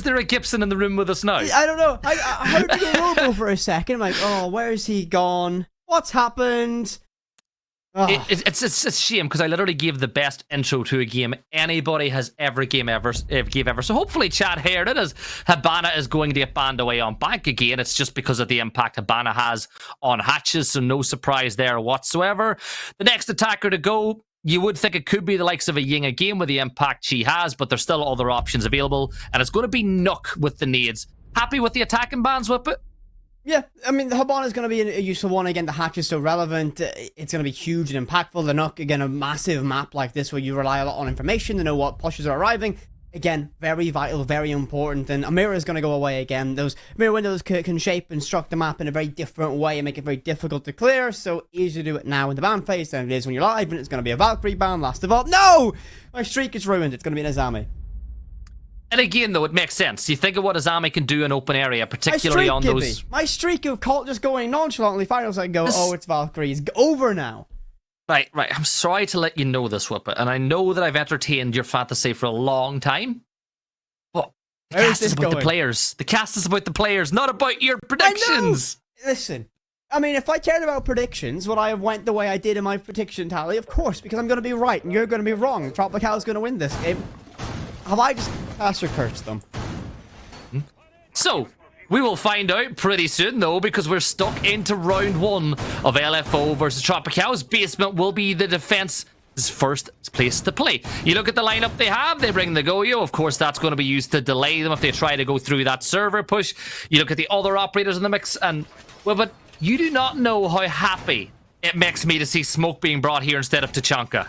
there a Gibson in the room with us now? I don't know. I heard the Robo for a second. I'm like, oh, where's he gone? What's happened? Oh. It's a shame because I literally gave the best intro to a game anybody has ever gave ever. So hopefully, chat, here it is. Hibana is going to get banned away on bank again. It's just because of the impact Hibana has on hatches, so no surprise there whatsoever. The next attacker to go, you would think it could be the likes of a Ying again with the impact she has, but there's still other options available, and it's going to be Nook with the nades. Happy with the attacking bans, Whippet? Yeah, I mean, the Hibana is going to be a useful one. Again, the hatch is so relevant. It's going to be huge and impactful. The Nook, again, a massive map like this where you rely a lot on information to know what pushes are arriving. Again, very vital, very important. And a mirror is going to go away again. Those mirror windows can shape and structure the map in a very different way and make it very difficult to clear. So easier to do it now in the ban phase than it is when you're live. And it's going to be a Valkyrie ban, last of all. No! My streak is ruined. It's going to be an Azami. And again, though, it makes sense. You think of what Azami can do in open area, particularly on those... My streak of Colt just going nonchalantly finals, I go, oh, it's Valkyrie. It's over now. Right. I'm sorry to let you know this, Whippet, and I know that I've entertained your fantasy for a long time, but the cast is about the players. The cast is about the players, not about your predictions. Listen, I mean, if I cared about predictions, would I have went the way I did in my prediction tally? Of course, because I'm going to be right and you're going to be wrong. Tropical's going to win this game. Have I just caster cursed them? So, we will find out pretty soon, though, because we're stuck into round 1 of LFO versus Tropical's. Basement will be the defense's first place to play. You look at the lineup they have, they bring the Goyo. Of course, that's going to be used to delay them if they try to go through that server push. You look at the other operators in the mix, and, well, but you do not know how happy it makes me to see Smoke being brought here instead of Tachanka.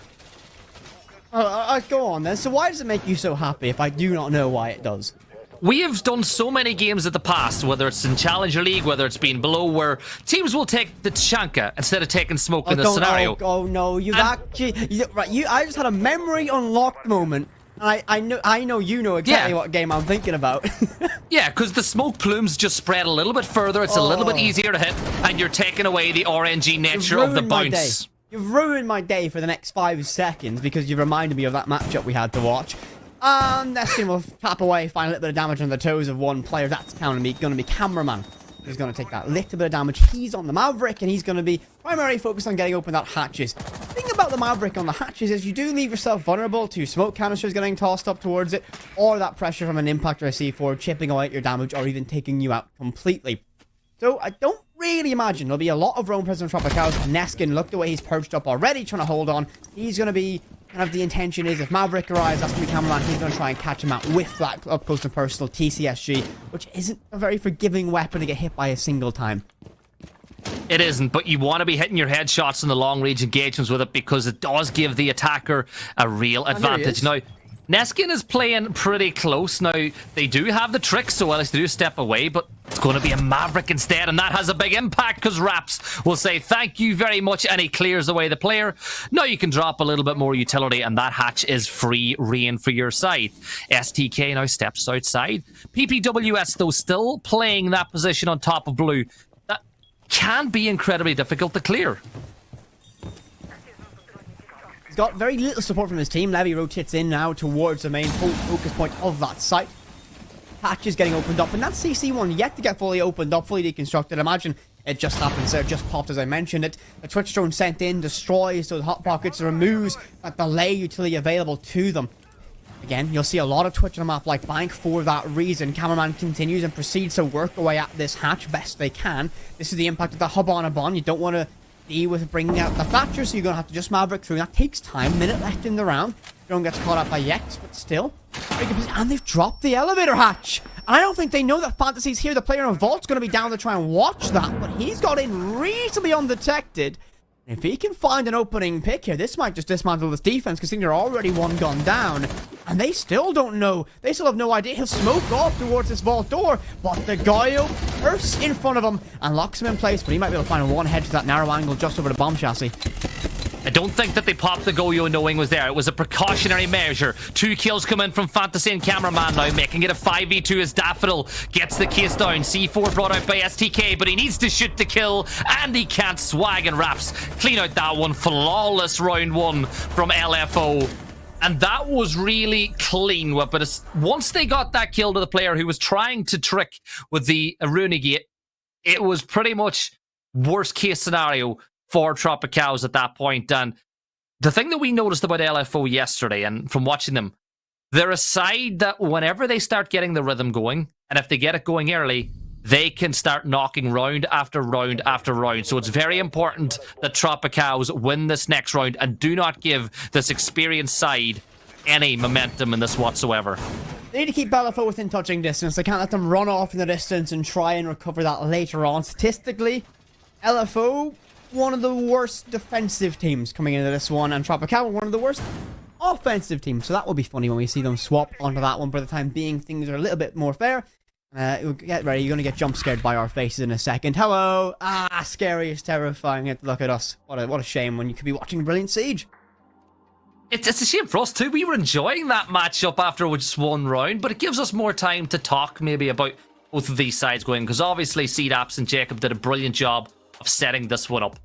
Go on then. So why does it make you so happy if I do not know why it does? We have done so many games in the past, whether it's in Challenger League, whether it's been below, where teams will take the Tachanka instead of taking Smoke in this scenario. Oh no, I just had a memory unlocked moment. I know you know exactly what game I'm thinking about. Yeah, because the smoke plumes just spread a little bit further. It's a little bit easier to hit, and you're taking away the RNG nature of the bounce. You've ruined my day for the next 5 seconds because you reminded me of that matchup we had to watch. Neskin will tap away, find a little bit of damage on the toes of one player. That's going to be Cameraman. He's going to take that little bit of damage. He's on the Maverick, and he's going to be primarily focused on getting open that hatches. The thing about the Maverick on the hatches is you do leave yourself vulnerable to smoke canisters getting tossed up towards it, or that pressure from an impact or a C4 chipping away at your damage, or even taking you out completely. So I don't really imagine there'll be a lot of roam presence on Tropicals. Neskin, look the way he's perched up already, trying to hold on. He's going to be, kind of the intention is if Maverick arrives, that's going to be Cameraman. He's going to try and catch him out with that up close and personal TCSG, which isn't a very forgiving weapon to get hit by a single time. It isn't, but you want to be hitting your headshots in the long range engagements with it because it does give the attacker a real advantage. Now, Neskin is playing pretty close. Now, they do have the trick, so at least they do step away, but it's going to be a Maverick instead, and that has a big impact because Raps will say thank you very much, and he clears away the player. Now you can drop a little bit more utility, and that hatch is free reign for your side. STK now steps outside. PPWS, though, still playing that position on top of blue. That can be incredibly difficult to clear. Got very little support from his team. Levy rotates in now towards the main focus point of that site. Hatch is getting opened up, and that CC1 yet to get fully opened up, fully deconstructed. Imagine it just happens there, just popped as I mentioned it. The Twitch drone sent in, destroys those hot pockets, removes that delay utility available to them. Again, you'll see a lot of Twitch on a map like Bank for that reason. Cameraman continues and proceeds to work away at this hatch best they can. This is the impact of the hub on a bon. You don't want to with bringing out the Thatcher, so you're going to have to just Maverick through. That takes time. Minute left in the round. Drone gets caught up by Yex, but still. And they've dropped the elevator hatch. And I don't think they know that Fantasy's here. The player in Vault's going to be down to try and watch that, but he's got in reasonably undetected. If he can find an opening pick here, this might just dismantle this defense, considering they're already one gun down. And they still don't know. They still have no idea. He'll smoke off towards this vault door, but the Goyo bursts in front of him and locks him in place, but he might be able to find one head to that narrow angle just over the bomb chassis. I don't think that they popped the Goyo knowing was there. It was a precautionary measure. 2 kills come in from Fantasy and Cameraman now, making it a 5v2 as Daffodil gets the case down. C4 brought out by STK, but he needs to shoot the kill, and he can't. Swag and Raps clean out that one. Flawless round 1 from LFO. And that was really clean, but once they got that kill to the player who was trying to trick with the Runegate, it was pretty much worst case scenario for Tropicals at that point. And the thing that we noticed about LFO yesterday, and from watching them, they're a side that whenever they start getting the rhythm going, and if they get it going early, they can start knocking round after round after round. So it's very important that Tropicals win this next round and do not give this experienced side any momentum in this whatsoever. They need to keep LFO within touching distance. They can't let them run off in the distance and try and recover that later on. Statistically, LFO, one of the worst defensive teams coming into this one, and Tropical, one of the worst offensive teams. So that will be funny when we see them swap onto that one. For the time being, things are a little bit more fair. Get ready, you're going to get jump scared by our faces in a second. Hello! Ah, scary is terrifying. Look at us. What a shame when you could be watching Brilliant Siege. It's a shame for us too. We were enjoying that matchup after just one round, but it gives us more time to talk maybe about both of these sides going, because obviously CDAPS and Jacob did a brilliant job of setting this one up.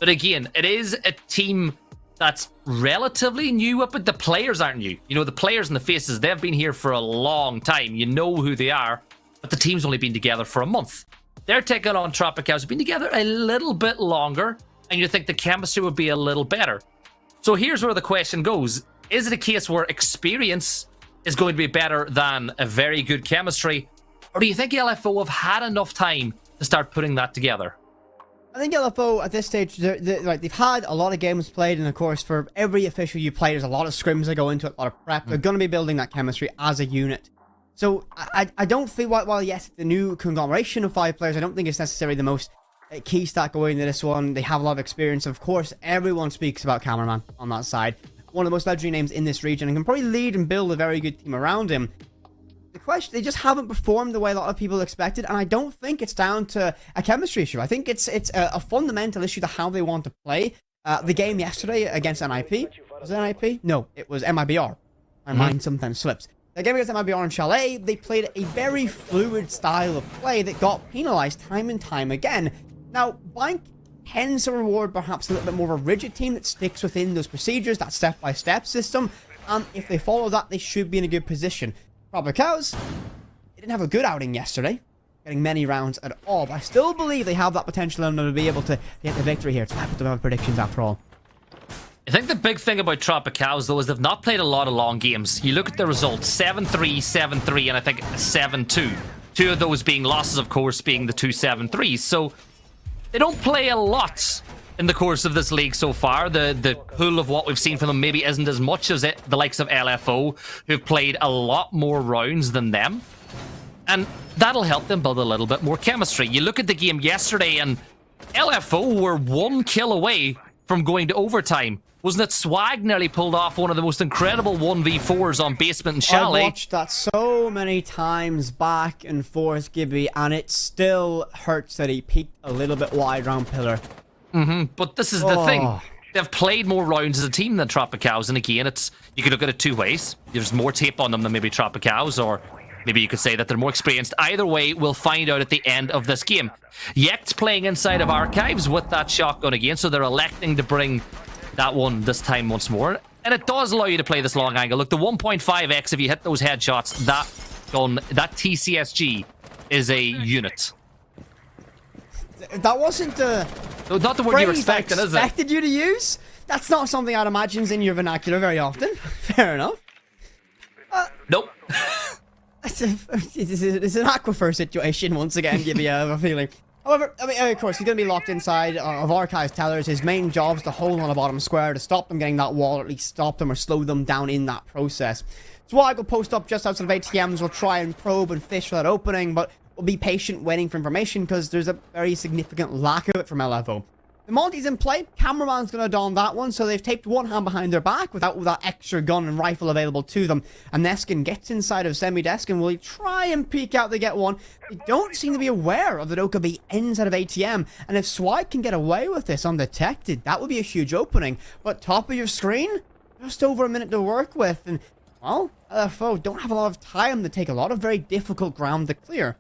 But again, it is a team that's relatively new, but the players aren't new. You know, the players and the faces, they've been here for a long time. You know who they are, but the team's only been together for a month. They're taking on Tropicals, been together a little bit longer, and you think the chemistry would be a little better. So here's where the question goes. Is it a case where experience is going to be better than a very good chemistry? Or do you think LFO have had enough time to start putting that together? I think LFO at this stage, they've had a lot of games played, and of course for every official you play, there's a lot of scrims that go into it, a lot of prep. They're going to be building that chemistry as a unit. So I don't feel, while yes, the new conglomeration of 5 players, I don't think it's necessarily the most key stat going into this one. They have a lot of experience. Of course, everyone speaks about Cameraman on that side. One of the most legendary names in this region, and can probably lead and build a very good team around him. The question, they just haven't performed the way a lot of people expected, and I don't think it's down to a chemistry issue. I think it's a fundamental issue to how they want to play. The game yesterday against NIP, was it NIP? No, it was MIBR. My mind sometimes slips. The game against MIBR and Chalet, they played a very fluid style of play that got penalized time and time again. Now, Blank tends to reward perhaps a little bit more of a rigid team that sticks within those procedures, that step-by-step system, and if they follow that, they should be in a good position. Tropicals, they didn't have a good outing yesterday, getting many rounds at all, but I still believe they have that potential in them to be able to get the victory here. It's not to have predictions after all. I think the big thing about Tropicals, though, is they've not played a lot of long games. You look at the results, 7-3, 7-3, and I think 7-2. 2 of those being losses, of course, being the 2 7-3s. So they don't play a lot in the course of this league so far. The pool of what we've seen from them maybe isn't as much as the likes of LFO, who've played a lot more rounds than them. And that'll help them build a little bit more chemistry. You look at the game yesterday, and LFO were 1 kill away from going to overtime. Wasn't it Swag nearly pulled off one of the most incredible 1v4s on Basement and Chalet? I watched that so many times back and forth, Gibby, and it still hurts that he peaked a little bit wide around pillar. But this is the thing. They've played more rounds as a team than Tropicals, and again, you could look at it 2 ways. There's more tape on them than maybe Tropicals, or maybe you could say that they're more experienced. Either way, we'll find out at the end of this game. Yekt's playing inside of Archives with that shotgun again, so they're electing to bring that one this time once more. And it does allow you to play this long angle. Look, the 1.5x, if you hit those headshots, that TCSG is a unit. That wasn't the not the word you were expecting, is it? Expected you to use? That's not something I'd imagine in your vernacular very often. Fair enough. Nope. It's an aquifer situation once again, give you a feeling. However, I mean, of course, he's going to be locked inside of Archives Tellers. His main job is to hold on the bottom square to stop them getting that wall, or at least stop them or slow them down in that process. Swag will post up just outside of ATMs. We'll try and probe and fish for that opening, but we'll be patient waiting for information because there's a very significant lack of it from LFO. The Monty's in play. Cameraman's going to don that one, so they've taped one hand behind their back without that extra gun and rifle available to them. And Neskin gets inside of Semi-Desk and will try and peek out to get one. They don't seem to be aware of the Dokubi inside of ATM, and if Swag can get away with this undetected, that would be a huge opening. But top of your screen, just over a minute to work with, and, well, LFO don't have a lot of time to take a lot of very difficult ground to clear.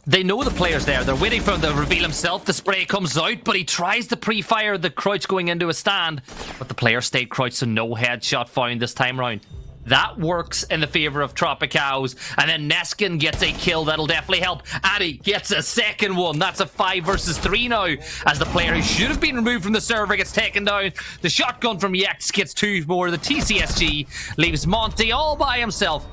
they know the player's there. They're waiting for him to reveal himself. The spray comes out, but he tries to pre-fire the crouch going into a stand. But the player stayed crouched, so no headshot found this time around. That works in the favor of Tropicals. And then Neskin gets a kill. That'll definitely help. Addy gets a second one. That's a 5 versus 3 now. As the player who should have been removed from the server gets taken down. The shotgun from Yex gets 2 more. The TCSG leaves Monty all by himself.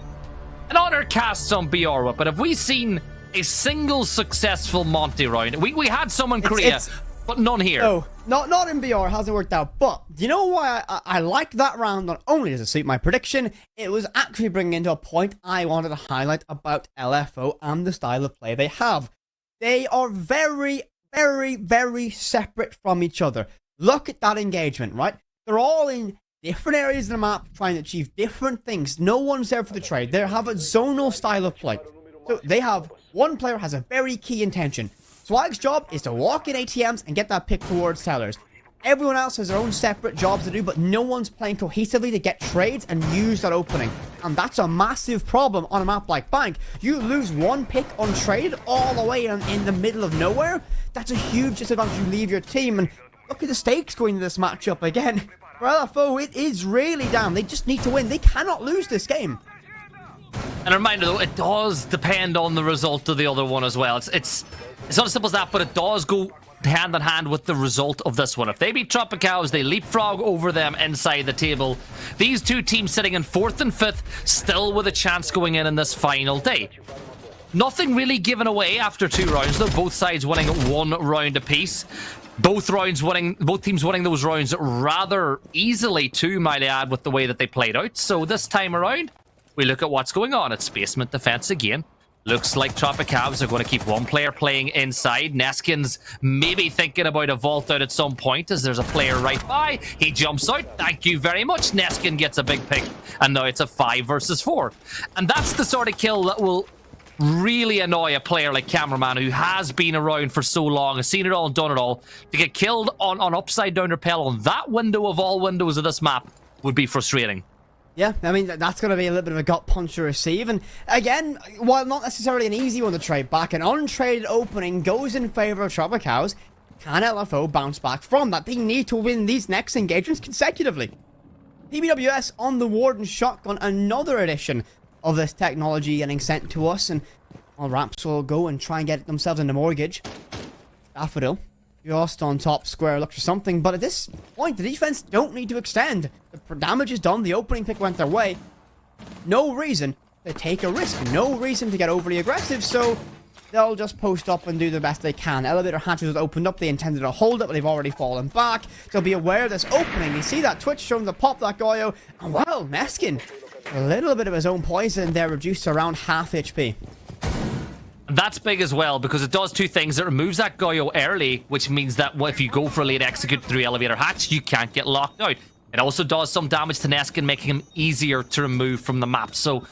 An honor casts on Biorwa. But have we seen a single successful Monty round? We had some in Korea, but none here. No, not in BR, hasn't worked out. But you know why I liked that round? Not only does it suit my prediction, it was actually bringing into a point I wanted to highlight about LFO and the style of play they have. They are very, very, very separate from each other. Look at that engagement, right? They're all in different areas of the map trying to achieve different things. No one's there for the trade. They have a zonal style of play. So they have, one player has a very key intention. Swag's job is to walk in ATMs and get that pick towards sellers. Everyone else has their own separate jobs to do, but no one's playing cohesively to get trades and use that opening. And that's a massive problem on a map like Bank. You lose one pick untraded all the way in the middle of nowhere. That's a huge disadvantage. You leave your team, and look at the stakes going into this matchup again. For LFO, it is really down. They just need to win. They cannot lose this game. And a reminder though, it does depend on the result of the other one as well. It's not as simple as that, but it does go hand in hand with the result of this one. If they beat Tropicals, they leapfrog over them inside the table. These two teams sitting in 4th and 5th, still with a chance going in this final day. Nothing really given away after 2 rounds though, both sides winning 1 round apiece. Both teams winning those rounds rather easily too, might I add, with the way that they played out. So this time around, we look at what's going on. It's basement defense again. Looks like Tropicals are going to keep one player playing inside. Neskin's maybe thinking about a vault out at some point as there's a player right by. He jumps out. Thank you very much. Neskin gets a big pick. And now it's a 5 versus 4. And that's the sort of kill that will really annoy a player like Cameraman, who has been around for so long, has seen it all and done it all. To get killed on upside down rappel on that window of all windows of this map would be frustrating. Yeah, I mean, that's going to be a little bit of a gut punch to receive. And again, while not necessarily an easy one to trade back, an untraded opening goes in favor of Tropicals. Can LFO bounce back from that? They need to win these next engagements consecutively. PBWS on the Warden shotgun, another edition of this technology getting sent to us. And well, Raps will go and try and get themselves into mortgage. Daffodil just on top square, look for something, but at this point the defense don't need to extend. The damage is done, the opening pick went their way. No reason to take a risk, no reason to get overly aggressive, so they'll just post up and do the best they can. Elevator hatches was opened up, they intended to hold it, but they've already fallen back. They'll be aware of this opening. You see that Twitch showing the pop that Goyo, and well, Neskin, a little bit of his own poison there, reduced to around half HP. That's big as well, because it does 2 things. It removes that Goyo early, which means that if you go for a late execute through elevator hatch, you can't get locked out. It also does some damage to Neskin, making him easier to remove from the map. So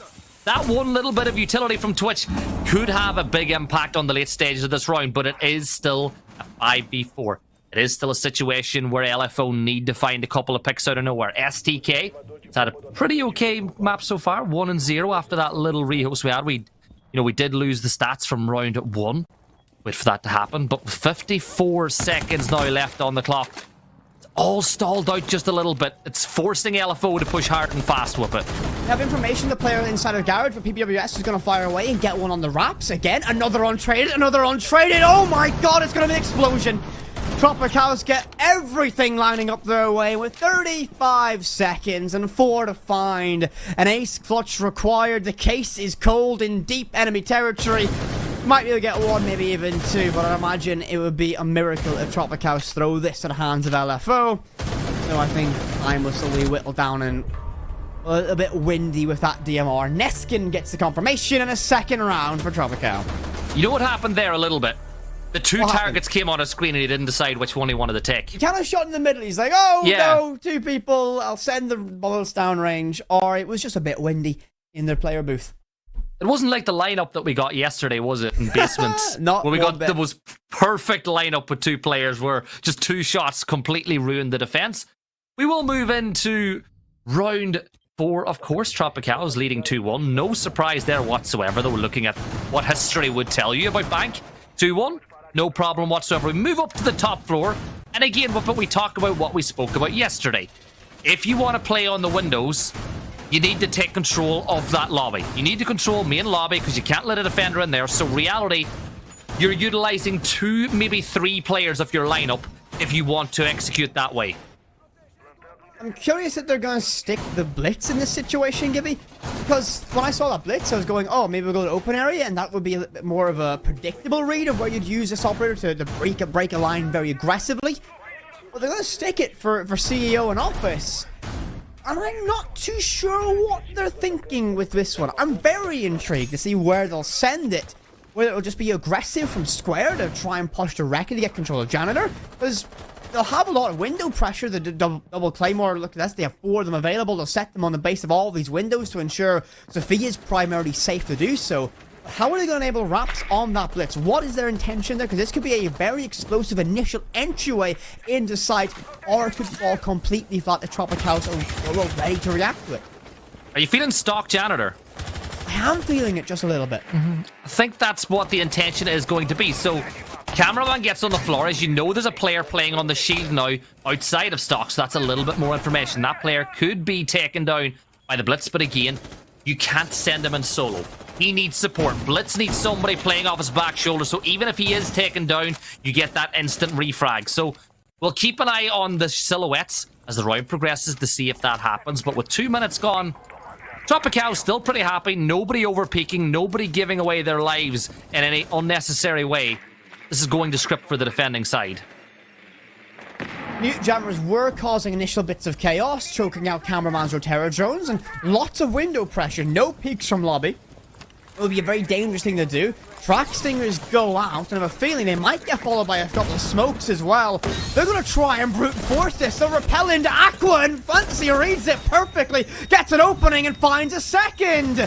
that one little bit of utility from Twitch could have a big impact on the late stages of this round, but it is still a 5v4. It is still a situation where LFO need to find a couple of picks out of nowhere. STK, it's had a pretty okay map so far, 1-0 after that little rehost we had. We did lose the stats from round 1. Wait for that to happen. But 54 seconds now left on the clock. It's all stalled out just a little bit. It's forcing LFO to push hard and fast with it. We have information the player inside of garage for PBWS is going to fire away and get one on the Raps. Again, another untraded, another untraded. Oh my god, it's going to be an explosion. Tropicals get everything lining up their way with 35 seconds and 4 to find. An ace clutch required. The case is cold in deep enemy territory. Might be able to get 1, maybe even 2, but I imagine it would be a miracle if Tropicals throw this to the hands of LFO. So I think time will slowly whittle down and a little bit windy with that DMR. Neskin gets the confirmation in a second round for Tropical. You know what happened there a little bit? The 2 targets came on a screen and he didn't decide which one he wanted to take. He kind of shot in the middle. He's like, oh, yeah. No, 2 people. I'll send the bullets downrange. Or it was just a bit windy in their player booth. It wasn't like the lineup that we got yesterday, was it, in basements? Not where we got bit. the most perfect lineup with 2 players where just 2 shots completely ruined the defense. We will move into round for, of course, Tropicals leading 2-1. No surprise there whatsoever, though, looking at what history would tell you about Bank. 2-1, no problem whatsoever. We move up to the top floor, and again, but we talk about what we spoke about yesterday. If you want to play on the windows, you need to take control of that lobby. You need to control main lobby because you can't let a defender in there. So reality, you're utilizing 2, maybe 3 players of your lineup if you want to execute that way. I'm curious if they're going to stick the blitz in this situation, Gibby. Because when I saw that blitz, I was going, oh, maybe we'll go to open area, and that would be a little bit more of a predictable read of where you'd use this operator to break a line very aggressively. But they're going to stick it for CEO and Office. And I'm not too sure what they're thinking with this one. I'm very intrigued to see where they'll send it. Whether it'll just be aggressive from Square to try and push directly to get control of Janitor. Because they'll have a lot of window pressure. The double Claymore, look at this, they have 4 of them available. They'll set them on the base of all these windows to ensure Sophia's primarily safe to do so. How are they going to enable Raps on that blitz? What is their intention there? Because this could be a very explosive initial entryway into site, or it could fall completely flat. The Tropicals are ready to react to it. Are you feeling stock Janitor? I am feeling it just a little bit. I think that's what the intention is going to be. So, cameraman gets on the floor. As you know, there's a player playing on the shield now outside of stock, so that's a little bit more information. That player could be taken down by the blitz, but again, you can't send him in solo. He needs support. Blitz needs somebody playing off his back shoulder, so even if he is taken down, you get that instant refrag. So we'll keep an eye on the silhouettes as the round progresses to see if that happens. But with 2 minutes gone, Tropical still pretty happy. Nobody overpeaking, nobody giving away their lives in any unnecessary way. This is going to script for the defending side. Mute jammers were causing initial bits of chaos, choking out Cameraman's Rotera drones, and lots of window pressure. No peeks from lobby. It would be a very dangerous thing to do. Track Stingers go out, and I have a feeling they might get followed by a couple of smokes as well. They're going to try and brute force this. They'll repel into Aqua, and Fancy reads it perfectly, gets an opening, and finds a second.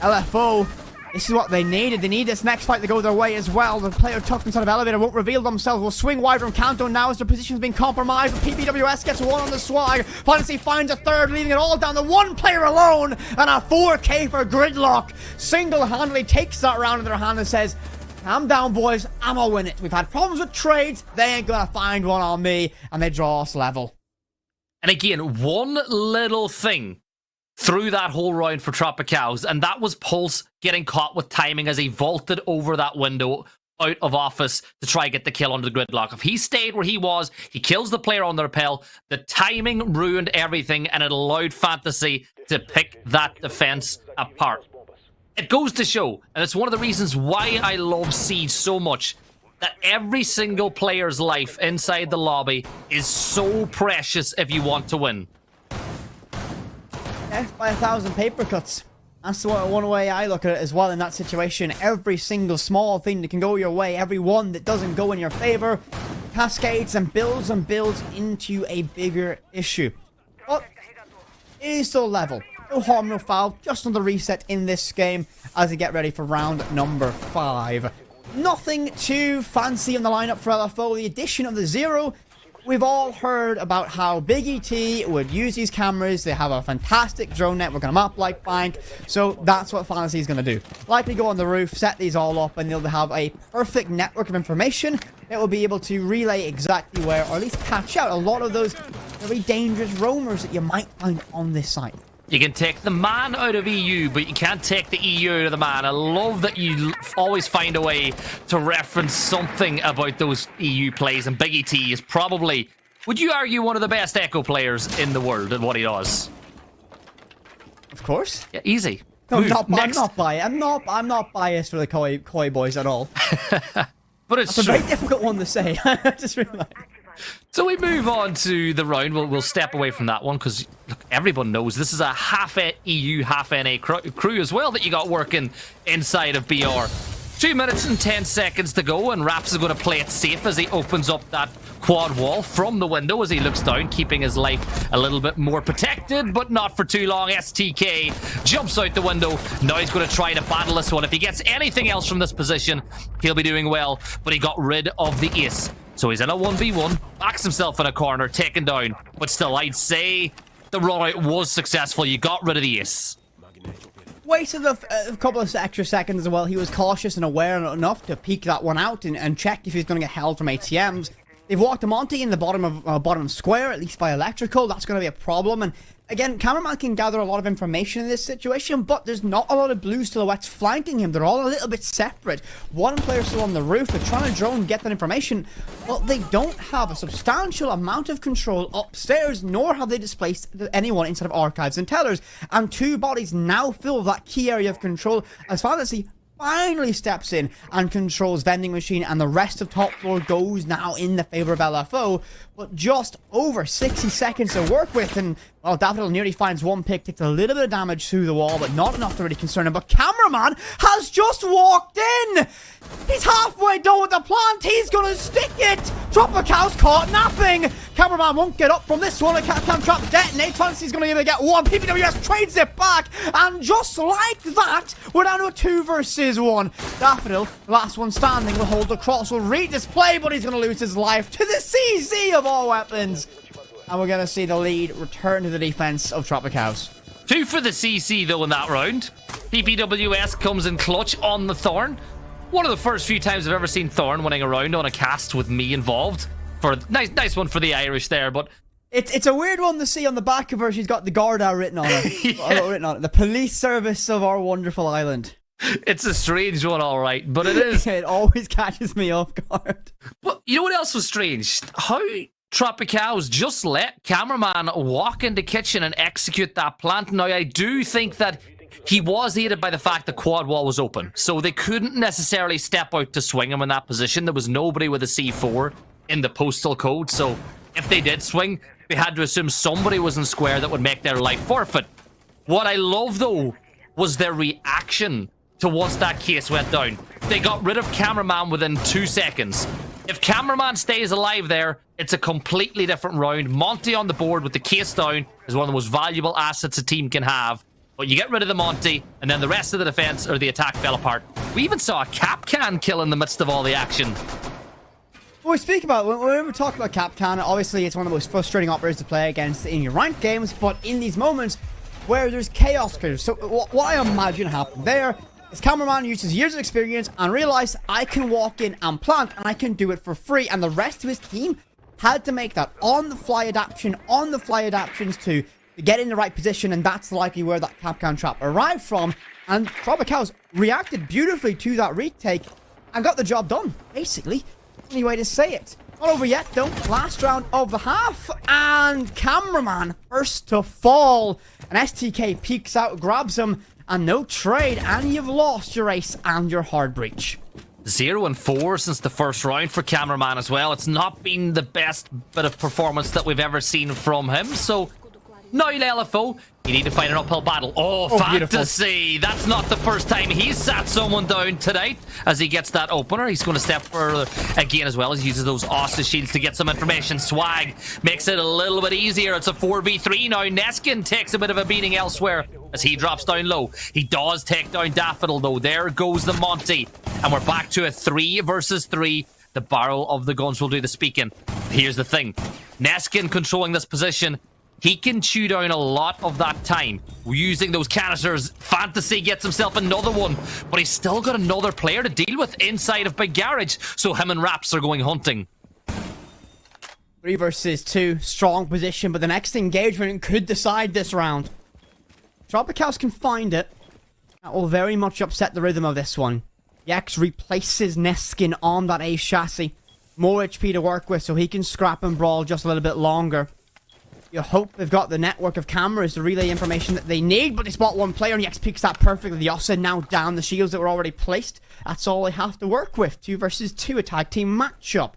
LFO, this is what they needed. They need this next fight to go their way as well. The player tucked inside of elevator won't reveal themselves. Will swing wide from Countdown now as their position's been compromised. PPWS gets 1 on the swag. Fancy finds a third, leaving it all down to 1 player alone. And a 4K for Gridlock. Single-handedly takes that round in their hand and says, calm down, boys. I'm gonna win it. We've had problems with trades. They ain't gonna find one on me. And they draw us level. And again, one little thing through that whole round for Tropicals, and that was Pulse getting caught with timing as he vaulted over that window out of Office to try and get the kill under the Gridlock. If he stayed where he was, he kills the player on the rappel. The timing ruined everything, and it allowed Fantasy to pick that defense apart. It goes to show, and it's one of the reasons why I love Siege so much, that every single player's life inside the lobby is so precious if you want to win. Death by 1,000 paper cuts. That's the one way I look at it as well in that situation. Every single small thing that can go your way, every one that doesn't go in your favor, cascades and builds into a bigger issue. But it is still level. No harm, no foul. Just on the reset in this game as we get ready for round number 5. Nothing too fancy on the lineup for LFO. The addition of the 0. We've all heard about how Big ET would use these cameras. They have a fantastic drone network on a map like Bank. So that's what Fantasy is going to do. Likely go on the roof, set these all up, and they'll have a perfect network of information that will be able to relay exactly where, or at least catch out a lot of those very dangerous roamers that you might find on this site. You can take the man out of EU, but you can't take the EU out of the man. I love that you always find a way to reference something about those EU plays, and Big ET is probably, would you argue, one of the best Echo players in the world at what he does? Of course. Yeah, easy. No, I'm not biased. I'm not biased for the Koi boys at all. But it's a very difficult one to say. I just realized. So we move on to the round. We'll step away from that one because everyone knows this is a half EU, half NA crew as well that you got working inside of BR. 2 minutes and 10 seconds to go, and Raps is going to play it safe as he opens up that quad wall from the window as he looks down, keeping his life a little bit more protected, but not for too long. STK jumps out the window. Now he's going to try to battle this one. If he gets anything else from this position, he'll be doing well, but he got rid of the ace. So he's in a 1v1, backs himself in a corner, taken down. But still, I'd say the rollout was successful. You got rid of the ace. Wasted a couple of extra seconds as well. He was cautious and aware enough to peek that one out and check if he's going to get held from ATMs. They've walked a Monty in the bottom square, at least by electrical. That's going to be a problem. And again, Cameraman can gather a lot of information in this situation, but there's not a lot of blue silhouettes flanking him. They're all a little bit separate. One player still on the roof. They're trying to drone get that information, but they don't have a substantial amount of control upstairs, nor have they displaced anyone inside of archives and tellers. And two bodies now fill that key area of control as Fantasy finally steps in and controls vending machine, and the rest of top floor goes now in the favor of LFO. But just over 60 seconds to work with, and well, Daffodil nearly finds one pick, takes a little bit of damage through the wall, but not enough to really concern him. But Cameraman has just walked in. He's halfway done with the plant. He's gonna stick it. Tropical's caught napping. Cameraman won't get up from this one. A Capcan trap detonates. Fantasy's gonna be able to get one. PPWS trades it back, and just like that, we're down to a 2 versus 1. Daffodil, last one standing, will hold the cross, will read this play, but he's gonna lose his life to the CZ of all weapons. And we're going to see the lead return to the defense of Tropicals. 2 for the CC, though, in that round. PPWS comes in clutch on the Thorn. One of the first few times I've ever seen Thorn winning a round on a cast with me involved. Nice one for the Irish there, but... It's a weird one to see on the back of her. She's got the Garda written on it. Yeah. Written on it. The police service of our wonderful island. It's a strange one, all right, but it is. It always catches me off guard. But you know what else was strange? How Tropicals just let Cameraman walk into kitchen and execute that plant. Now, I do think that he was aided by the fact the quad wall was open, so they couldn't necessarily step out to swing him in that position. There was nobody with a C4 in the postal code, so if they did swing, they had to assume somebody was in square that would make their life forfeit. What I love, though, was their reaction to once that case went down. They got rid of Cameraman within 2 seconds. If Cameraman stays alive there, it's a completely different round. Monty on the board with the case down is one of the most valuable assets a team can have. But you get rid of the Monty, and then the rest of the defense or the attack fell apart. We even saw a Capcan kill in the midst of all the action. When we speak about, when we talk about Capcan, obviously it's one of the most frustrating operators to play against in your ranked games, but in these moments where there's chaos clears. So what I imagine happened there is Cameraman used his years of experience and realized, I can walk in and plant and I can do it for free, and the rest of his team had to make that on-the-fly adaptions to get in the right position, and that's likely where that Capcan trap arrived from. And Tropicals reacted beautifully to that retake and got the job done, basically. Only way to say it. Not over yet, though. Last round of the half, and Cameraman first to fall. An STK peeks out, grabs him, and no trade, and you've lost your ace and your hard breach. 0-4 since the first round for Cameraman as well. It's not been the best bit of performance that we've ever seen from him, so now LFO, you need to fight an uphill battle. Oh, Fantasy! Beautiful. That's not the first time he's sat someone down tonight as he gets that opener. He's going to step further again as well as he uses those Ostis shields to get some information. Swag makes it a little bit easier. It's a 4v3 now. Neskin takes a bit of a beating elsewhere as he drops down low. He does take down Daffodil, though. There goes the Monty. And we're back to a 3 versus 3. The barrel of the guns will do the speaking. Here's the thing. Neskin controlling this position. He can chew down a lot of that time using those canisters. Fantasy gets himself another one, but he's still got another player to deal with inside of Big Garage, so him and Raps are going hunting. 3 versus 2, strong position, but the next engagement could decide this round. Tropicals can find it. That will very much upset the rhythm of this one. Yex replaces Neskin on that ace chassis. More HP to work with, so he can scrap and brawl just a little bit longer. You hope they've got the network of cameras to relay information that they need, but they spot one player and Yex peeks that perfectly. The Ossa now down the shields that were already placed. That's all they have to work with. 2 versus 2, a tag team matchup.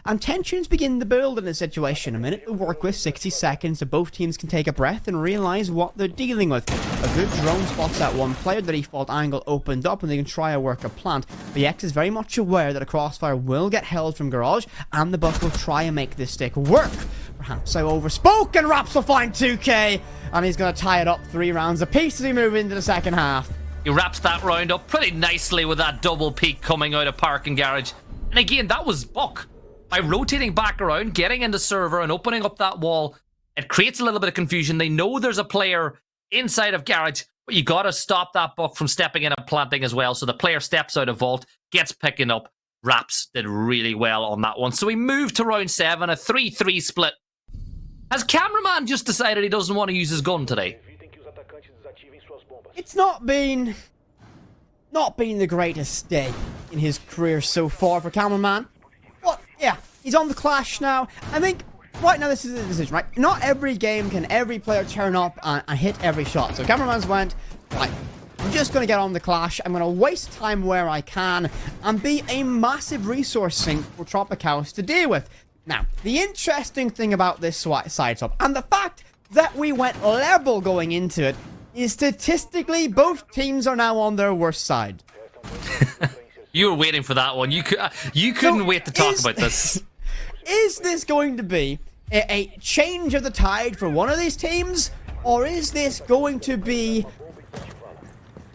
And tensions begin to build in this situation. A minute to work with, 60 seconds, so both teams can take a breath and realize what they're dealing with. A good drone spots that one player, the default angle opened up, and they can try a work a plant. But Yex is very much aware that a crossfire will get held from Garage, and the Buck will try and make this stick work. Perhaps I overspoke, and Raps will find 2k, and he's going to tie it up 3 rounds apiece as we move into the second half. He wraps that round up pretty nicely with that double peak coming out of Park and Garage. And again, that was Buck. By rotating back around, getting into server and opening up that wall, It creates a little bit of confusion. They know there's a player inside of Garage, but you got to stop that buck from stepping in and planting as well. So the player steps out of Vault, gets picking up. Raps did really well on that one. So we move to round 7, a 3-3 split. Has Cameraman just decided he doesn't want to use his gun today? It's not been the greatest day in his career so far for Cameraman. But yeah, he's on the Clash now. I think right now this is the decision, right? Not every game can every player turn up and hit every shot. So Cameraman's went, right, I'm just going to get on the Clash. I'm going to waste time where I can and be a massive resource sink for Tropicals to deal with. Now, the interesting thing about this side swap and the fact that we went level going into it is statistically both teams are now on their worst side. You were waiting for that one. You couldn't wait to talk about this. Is this going to be a change of the tide for one of these teams? Or is this going to be,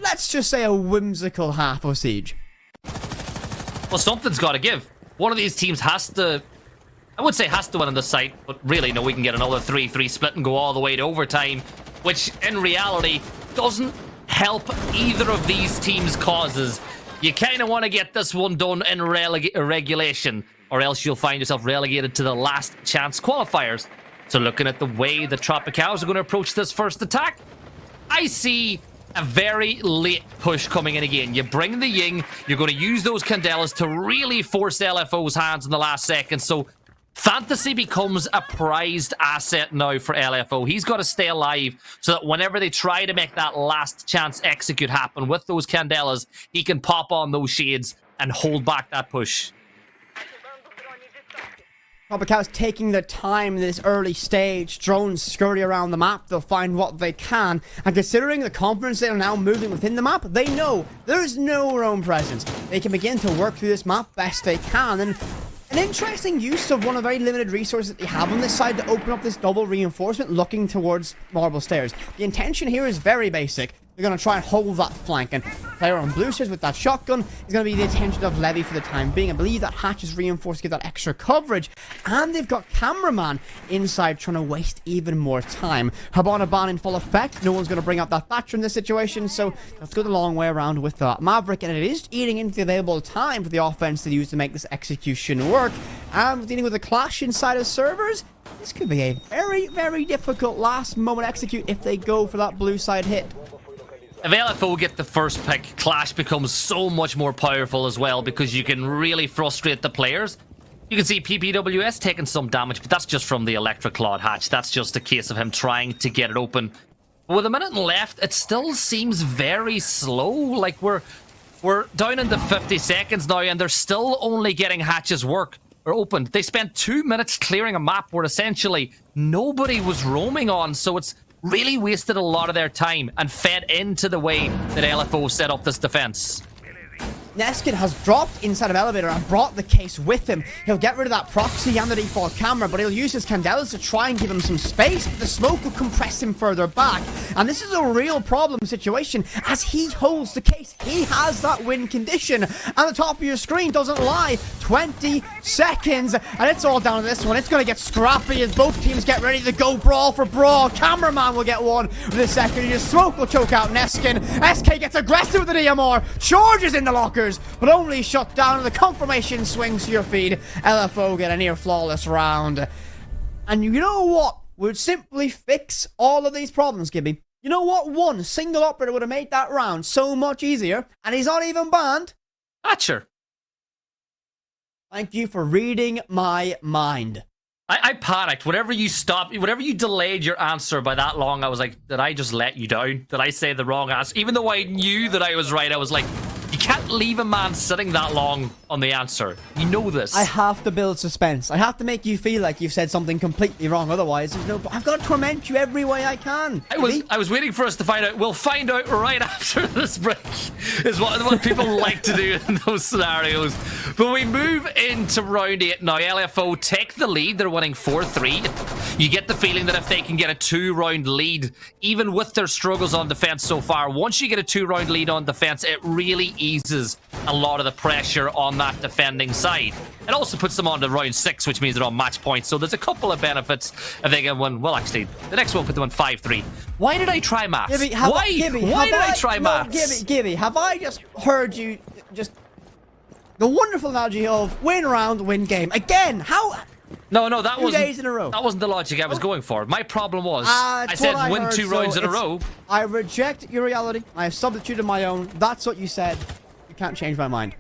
let's just say, a whimsical half of Siege? Well, something's got to give. One of these teams has to, I would say has to win on the site, but really, no, we can get another 3-3 split and go all the way to overtime, which in reality doesn't help either of these teams' causes. You kind of want to get this one done in regulation, or else you'll find yourself relegated to the last chance qualifiers. So looking at the way the Tropicals are going to approach this first attack, I see a very late push coming in again. You bring the Ying, you're going to use those Candelas to really force LFO's hands in the last second. So Fantasy becomes a prized asset now for LFO. He's got to stay alive so that whenever they try to make that last chance execute happen with those Candelas, he can pop on those shades and hold back that push. Tropicals taking their time in this early stage. Drones scurry around the map. They'll find what they can. And considering the confidence they are now moving within the map, they know there is no roam presence. They can begin to work through this map best they can. And an interesting use of one of the very limited resources that they have on this side to open up this double reinforcement looking towards Marble Stairs. The intention here is very basic. They're going to try and hold that flank, and player on blue stairs with that shotgun is going to be the attention of Levy for the time being. I believe that hatch is reinforced to give that extra coverage, and they've got Cameraman inside trying to waste even more time. Habana ban in full effect. No one's going to bring up that Thatcher in this situation, so let's go the long way around with that Maverick, and it is eating into the available time for the offense to use to make this execution work. And dealing with a clash inside of servers, this could be a very, very difficult last moment execute if they go for that blue side hit. If LFO get the first pick, Clash becomes so much more powerful as well because you can really frustrate the players. You can see PPWS taking some damage, but that's just from the Electric Clawed hatch. That's just a case of him trying to get it open. But with a minute left, it still seems very slow. Like we're down into 50 seconds now, and they're still only getting hatches work or opened. They spent 2 minutes clearing a map where essentially nobody was roaming on, so it's really wasted a lot of their time and fed into the way that LFO set up this defense. Neskin has dropped inside of Elevator and brought the case with him. He'll get rid of that proxy and the default camera, but he'll use his Candelas to try and give him some space, but the smoke will compress him further back. And this is a real problem situation as he holds the case. He has that win condition. And the top of your screen doesn't lie. 20 seconds. And it's all down to this one. It's going to get scrappy as both teams get ready to go brawl for brawl. Cameraman will get one with the second. His smoke will choke out Neskin. SK gets aggressive with the DMR. Charges in the locker, but only shut down. The confirmation swings to your feed. LFO get a near flawless round. And you know what would simply fix all of these problems, Gibby? You know what? One single operator would have made that round so much easier, and he's not even banned. Thatcher. Thank you for reading my mind. I panicked. Whenever you delayed your answer by that long, I was like, did I just let you down? Did I say the wrong answer? Even though I knew that I was right, I was like, you can't leave a man sitting that long on the answer. You know this. I have to build suspense. I have to make you feel like you've said something completely wrong. Otherwise, I've got to torment you every way I can. I was waiting for us to find out. We'll find out right after this break, is what people like to do in those scenarios. But we move into round 8 now. LFO take the lead. They're winning 4-3. You get the feeling that if they can get a 2-round lead, even with their struggles on defense so far, once you get a 2-round lead on defense, it really eases a lot of the pressure on that defending side. It also puts them on to round 6, which means they're on match points. So there's a couple of benefits if they get one. Well, actually, the next one put them on 5-3. Why did I try maths? Why did I try maths? Gibby, have I just heard you just the wonderful analogy of win round, win game again? How? No, that wasn't 2 days in a row. That wasn't the logic I was going for. My problem was I said win 2 rounds in a row. I reject your reality. I have substituted my own. That's what you said. You can't change my mind.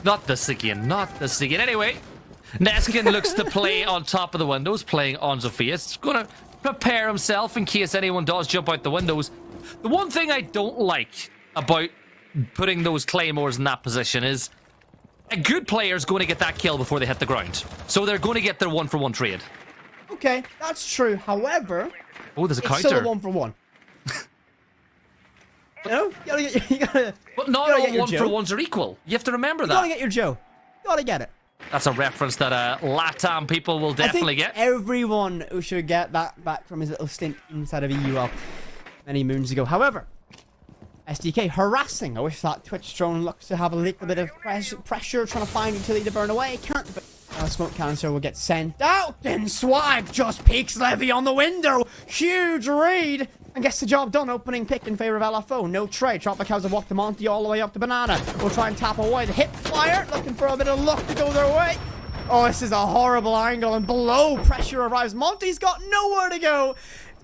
Not this again. Not this again. Anyway, Neskin looks to play on top of the windows, playing on Zofia. He's going to prepare himself in case anyone does jump out the windows. The one thing I don't like about putting those claymores in that position is a good player is going to get that kill before they hit the ground. So they're going to get their 1-for-1 trade. Okay, that's true. However, oh, there's a counter. It's still a 1-for-1. You know? You gotta but not all 1-for-1s are equal. You have to remember that. You gotta get your Joe. You gotta get it. That's a reference that LATAM people will definitely get. Everyone who should get that back from his little stint inside of EUL many moons ago. However, SDK harassing. I wish that Twitch drone looks to have a little bit of pressure trying to find utility to burn away. Can't, but smoke cancer will get sent out. Then Swipe just peeks Levy on the window. Huge read. And gets the job done, opening pick in favor of LFO. No trade. Tropicals have walked the Monty all the way up to Banana. We'll try and tap away. The hip fire, looking for a bit of luck to go their way. Oh, this is a horrible angle, and below pressure arrives. Monty's got nowhere to go.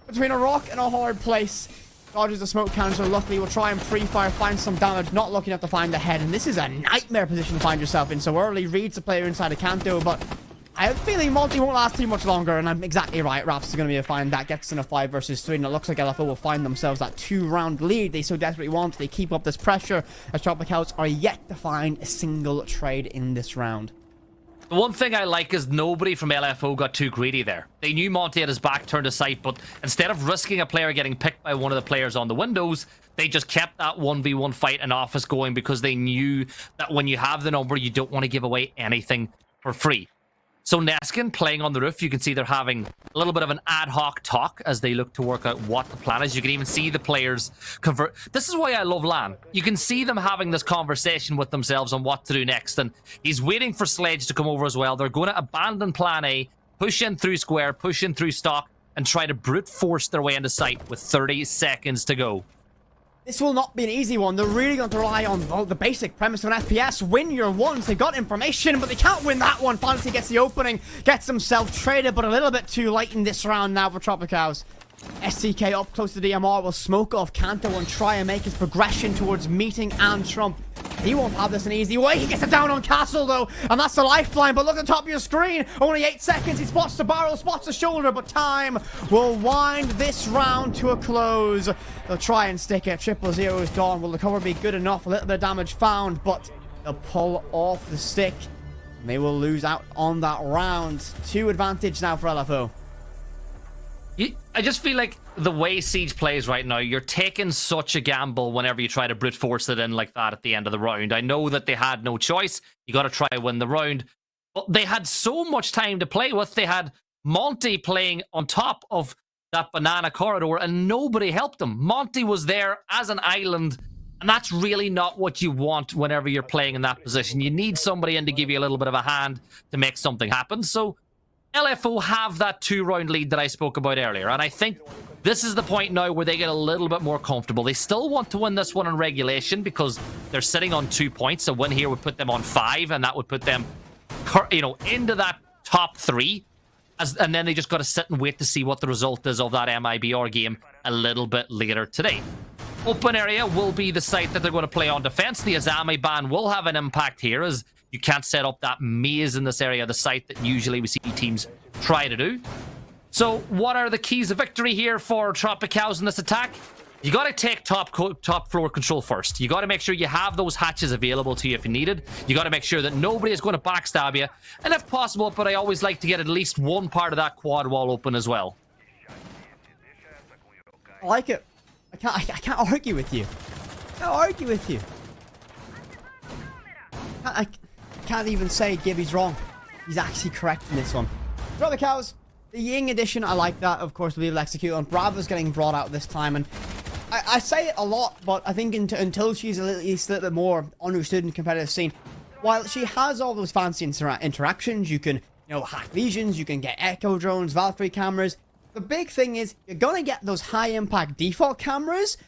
Between a rock and a hard place. Dodges the smoke cancer. Luckily, we'll try and pre-fire, find some damage. Not lucky enough to find the head. And this is a nightmare position to find yourself in. So early reads the player inside of Kanto, but I have a feeling Monty won't last too much longer, and I'm exactly right. Raps is going to be a fine. That gets in a 5 versus 3, and it looks like LFO will find themselves that 2-round lead they so desperately want. They keep up this pressure, as Tropicals are yet to find a single trade in this round. The one thing I like is nobody from LFO got too greedy there. They knew Monty had his back turned to sight, but instead of risking a player getting picked by one of the players on the windows, they just kept that 1v1 fight in office going because they knew that when you have the number, you don't want to give away anything for free. So Neskin playing on the roof, you can see they're having a little bit of an ad hoc talk as they look to work out what the plan is. You can even see the players convert. This is why I love LAN. You can see them having this conversation with themselves on what to do next. And he's waiting for Sledge to come over as well. They're going to abandon plan A, push in through square, push in through stock, and try to brute force their way into sight with 30 seconds to go. This will not be an easy one. They're really going to rely on the basic premise of an FPS. Win your ones. They got information, but they can't win that one. Fantasy gets the opening, gets himself traded, but a little bit too late in this round now for Tropicals. STK up close to DMR will smoke off Kanto and try and make his progression towards meeting and Trump. He won't have this an easy way. He gets it down on Castle, though, and that's the lifeline. But look at the top of your screen. Only 8 seconds. He spots the barrel, spots the shoulder, but time will wind this round to a close. They'll try and stick it. 000 is gone. Will the cover be good enough? A little bit of damage found, but they'll pull off the stick. And they will lose out on that round. 2 advantage now for LFO. I just feel like the way Siege plays right now, you're taking such a gamble whenever you try to brute force it in like that at the end of the round. I know that they had no choice. You got to try and win the round. But they had so much time to play with. They had Monty playing on top of that banana corridor and nobody helped him. Monty was there as an island, and that's really not what you want whenever you're playing in that position. You need somebody in to give you a little bit of a hand to make something happen. So LFO have that 2-round lead that I spoke about earlier, and I think this is the point now where they get a little bit more comfortable. They still want to win this one in regulation because they're sitting on 2 points. A win here would put them on 5, and that would put them, you know, into that top 3. And then they just got to sit and wait to see what the result is of that MIBR game a little bit later today. Open area will be the site that they're going to play on defense. The Azami ban will have an impact here, as you can't set up that maze in this area of the site that usually we see teams try to do. So what are the keys of victory here for Tropicals in this attack? You got to take top floor control first. You got to make sure you have those hatches available to you if you needed. You got to make sure that nobody is going to backstab you. And if possible, but I always like to get at least one part of that quad wall open as well. I like it. I can't argue with you. I can't argue with you. I can't even say Gibby's wrong. He's actually correct in this one. Tropicals, the Ying edition, I like that. Of course, we'll be able to execute on. Bravo's getting brought out this time, and I say it a lot, but I think until she's at least a little bit more understood in the competitive scene, while she has all those fancy interactions, you can, hack legions, you can get echo drones, Valkyrie cameras. The big thing is you're gonna get those high impact default cameras,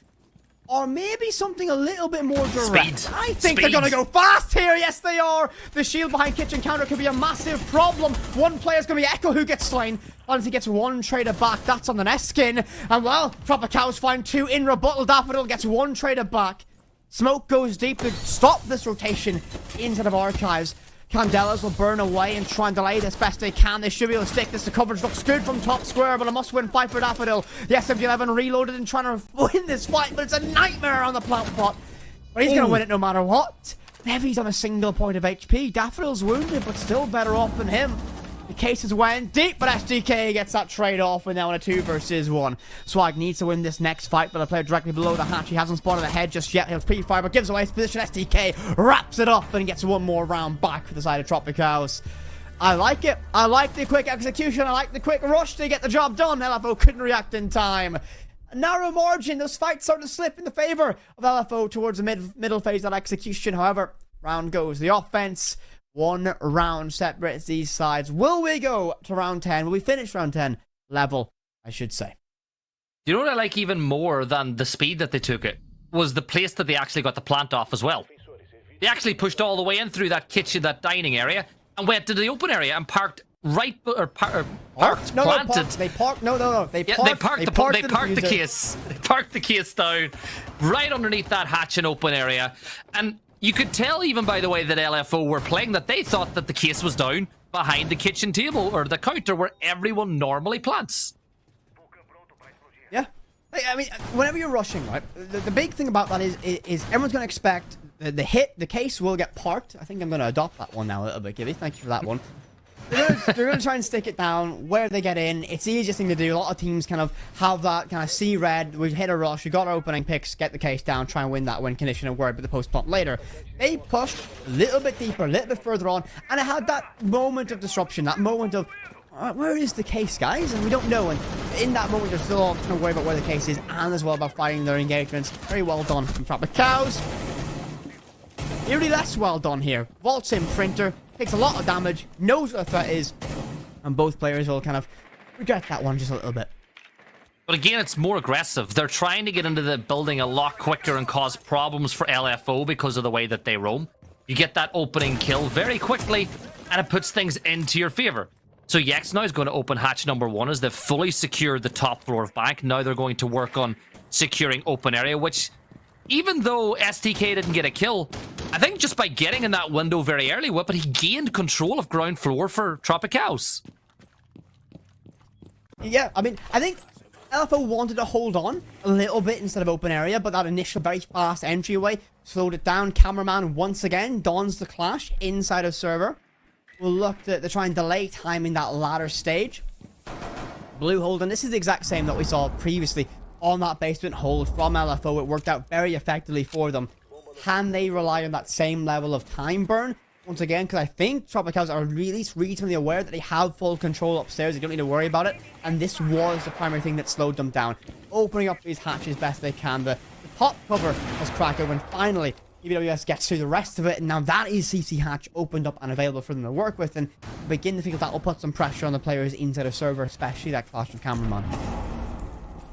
or maybe something a little bit more direct. Speed. I think they're gonna go fast here. Yes, they are. The shield behind kitchen counter could be a massive problem. One player's gonna be Echo who gets slain. Unless he gets one trader back, that's on the Nest skin. And well, Tropical's find 2 in rebuttal. Daffodil gets 1 trader back. Smoke goes deep to stop this rotation inside of Archives. Candelas will burn away and try and delay this best they can. They should be able to stick this. The coverage looks good from top square, but a must-win fight for Daffodil. The SMG-11 reloaded and trying to win this fight, but it's a nightmare on the plant pot. But he's going to win it no matter what. Levy's on a single point of HP. Daffodil's wounded, but still better off than him. The cases went deep, but SDK gets that trade off. We're now in a 2 versus 1. Swag needs to win this next fight, but the player directly below the hatch. He hasn't spotted ahead just yet. He'll pre-fire, but gives away his position. SDK wraps it up and gets 1 more round back for the side of Tropicals. I like it. I like the quick execution. I like the quick rush to get the job done. LFO couldn't react in time. A narrow margin. Those fights start to slip in the favor of LFO towards the middle phase of that execution. However, round goes the offense. 1 round separates these sides. Will we go to round 10? Will we finish round 10 level, I should say? Do you know what I like even more than the speed that they took it? Was the place that they actually got the plant off as well. They actually pushed all the way in through that kitchen, that dining area, and went to the open area and parked planted. They parked the case down right underneath that hatch and open area. And you could tell even by the way that LFO were playing that they thought that the case was down behind the kitchen table or the counter where everyone normally plants. Yeah. I mean, whenever you're rushing, right, the big thing about that is everyone's going to expect the case will get parked. I think I'm going to adopt that one now a little bit, Gibby. Thank you for that one. They're going to try and stick it down where they get in. It's the easiest thing to do. A lot of teams kind of have that kind of see red. We've hit a rush. We got our opening picks. Get the case down. Try and win that win condition and worry about the post pump later. They pushed a little bit deeper, a little bit further on, and it had that moment of disruption, that moment of where is the case, guys? And we don't know. And in that moment, they're still trying to worry about where the case is and as well about fighting their engagements. Very well done from Tropicals. Nearly less well done here. Vaults in Printer. Takes a lot of damage, knows what the threat is, and both players will kind of regret that one just a little bit. But again, it's more aggressive. They're trying to get into the building a lot quicker and cause problems for LFO because of the way that they roam. You get that opening kill very quickly, and it puts things into your favor. So Yex now is going to open hatch number 1 as they've fully secured the top floor of bank. Now they're going to work on securing open area, which even though STK didn't get a kill, I think just by getting in that window very early, but he gained control of ground floor for Tropicals. Yeah, I mean, I think LFO wanted to hold on a little bit instead of open area, but that initial very fast entryway slowed it down. Cameraman once again dons the clash inside of server. We'll look to try and delay time in that latter stage. Blue hold, and this is the exact same that we saw previously on that basement hold from LFO. It worked out very effectively for them. Can they rely on that same level of time burn? Once again, because I think Tropicals are really reasonably aware that they have full control upstairs. They don't need to worry about it. And this was the primary thing that slowed them down. Opening up these hatches best they can. The top cover was cracked open. Finally, EWS gets through the rest of it. And now that is CC hatch opened up and available for them to work with. And begin to think that will put some pressure on the players inside the server, especially that clash of cameraman.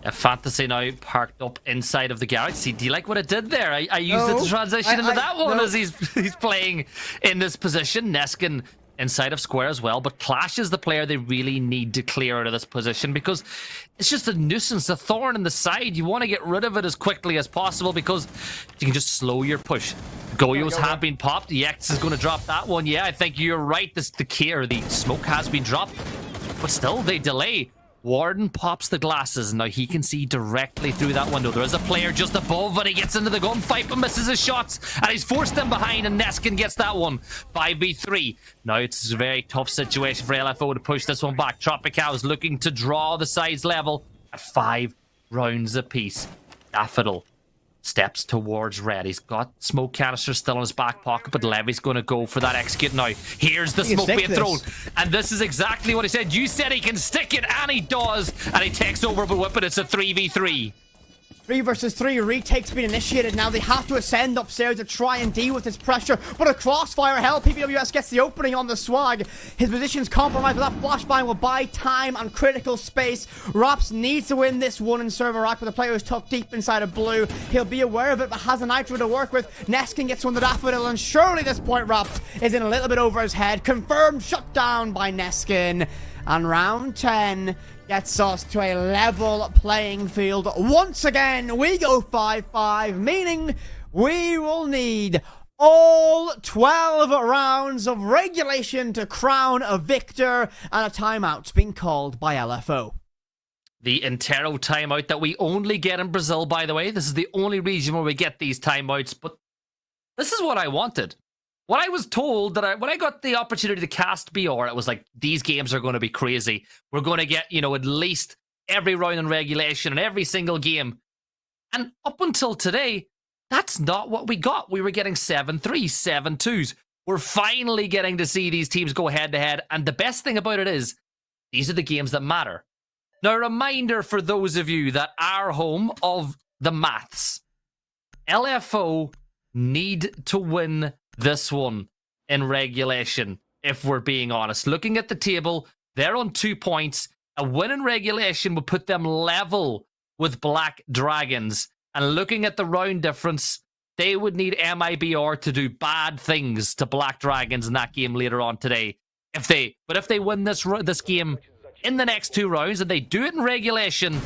A Fantasy now parked up inside of the garage. See, do you like what it did there? I used it to transition into that one as he's playing in this position. Neskin inside of square as well, but Clash is the player they really need to clear out of this position because it's just a nuisance, a thorn in the side. You want to get rid of it as quickly as possible because you can just slow your push. Goyos have been popped. Yex is going to drop that one. Yeah, I think you're right. The smoke has been dropped, but still they delay. Warden pops the glasses, and now he can see directly through that window. There is a player just above, and he gets into the gunfight, but misses his shots, and he's forced them behind, and Neskin gets that one. 5v3. Now it's a very tough situation for LFO to push this one back. Tropicals looking to draw the sides level at 5 rounds apiece. Daffodil steps towards red. He's got smoke canister still in his back pocket, but Levy's going to go for that execute now. Here's the smoke being thrown, and this is exactly what he said. You said he can stick it, and he does, and he takes over, but whip it. It's a 3v3. 3 versus 3, retake's been initiated. Now they have to ascend upstairs to try and deal with this pressure. But a crossfire hell, PPWS gets the opening on the swag. His position's compromised, but that flashbang will buy time and critical space. Raps needs to win this one in server rack, but the player is tucked deep inside of blue. He'll be aware of it, but has a nitro to work with. Neskin gets one the daffodil, and surely this point Raps is in a little bit over his head. Confirmed shut down by Neskin. And round 10 gets us to a level playing field. Once again, we go 5-5, meaning we will need all 12 rounds of regulation to crown a victor, and a timeout's been called by LFO. The Intero timeout that we only get in Brazil, by the way. This is the only region where we get these timeouts, but this is what I wanted. When I was told that when I got the opportunity to cast BR, it was like, these games are going to be crazy. We're going to get, at least every round in regulation and every single game. And up until today, that's not what we got. We were getting 7-3, 7-2s. We're finally getting to see these teams go head-to-head. And the best thing about it is, these are the games that matter. Now, a reminder for those of you that are home of the maths. LFO need to win this one in regulation, if we're being honest. Looking at the table, they're on 2 points. A win in regulation would put them level with Black Dragons. And looking at the round difference, they would need MIBR to do bad things to Black Dragons in that game later on today. If they win this game in the next 2 rounds and they do it in regulation,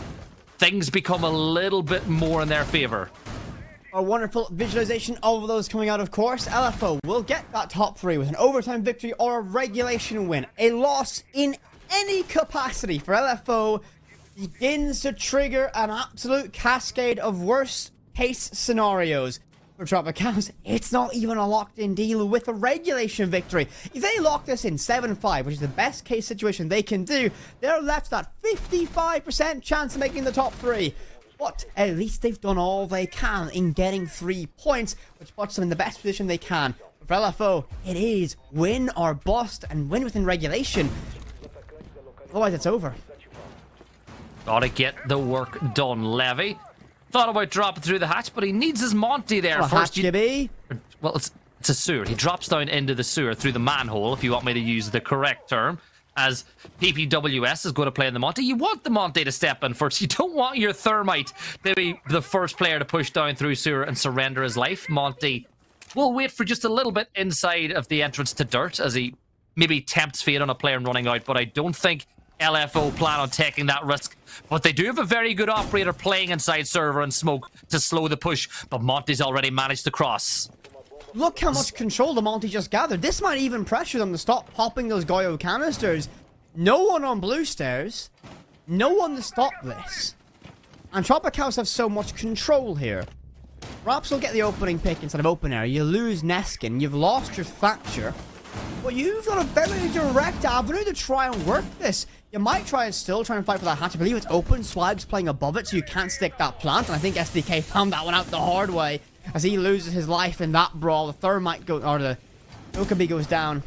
things become a little bit more in their favor. A wonderful visualization of those coming out, of course. LFO will get that top 3 with an overtime victory or a regulation win. A loss in any capacity for LFO begins to trigger an absolute cascade of worst case scenarios. For Tropicals, it's not even a locked-in deal with a regulation victory. If they lock this in 7-5, which is the best case situation they can do, they're left that 55% chance of making the top 3. But at least they've done all they can in getting 3 points, which puts them in the best position they can. For LFO, it is win or bust, and win within regulation. Otherwise, it's over. Gotta get the work done, Levy. Thought about dropping through the hatch, but he needs his Monty there first. Well, it's a sewer. He drops down into the sewer through the manhole, if you want me to use the correct term. As PPWS is going to play in the Monty. You want the Monty to step in first. You don't want your Thermite to be the first player to push down through sewer and surrender his life. Monty will wait for just a little bit inside of the entrance to dirt as he maybe tempts fate on a player running out, but I don't think LFO plan on taking that risk. But they do have a very good operator playing inside server and smoke to slow the push, but Monty's already managed to cross. Look how much control the Monty just gathered. This might even pressure them to stop popping those Goyo canisters. No one on blue stairs. No one to stop this. And Tropicals have so much control here. Raps will get the opening pick instead of open air. You lose Neskin. You've lost your Thatcher. But you've got a very direct avenue to try and work this. You might try and still try and fight for that hatch. I believe it's open. Swag's playing above it, so you can't stick that plant. And I think SDK found that one out the hard way. As he loses his life in that brawl, the Thermite the Okabe goes down.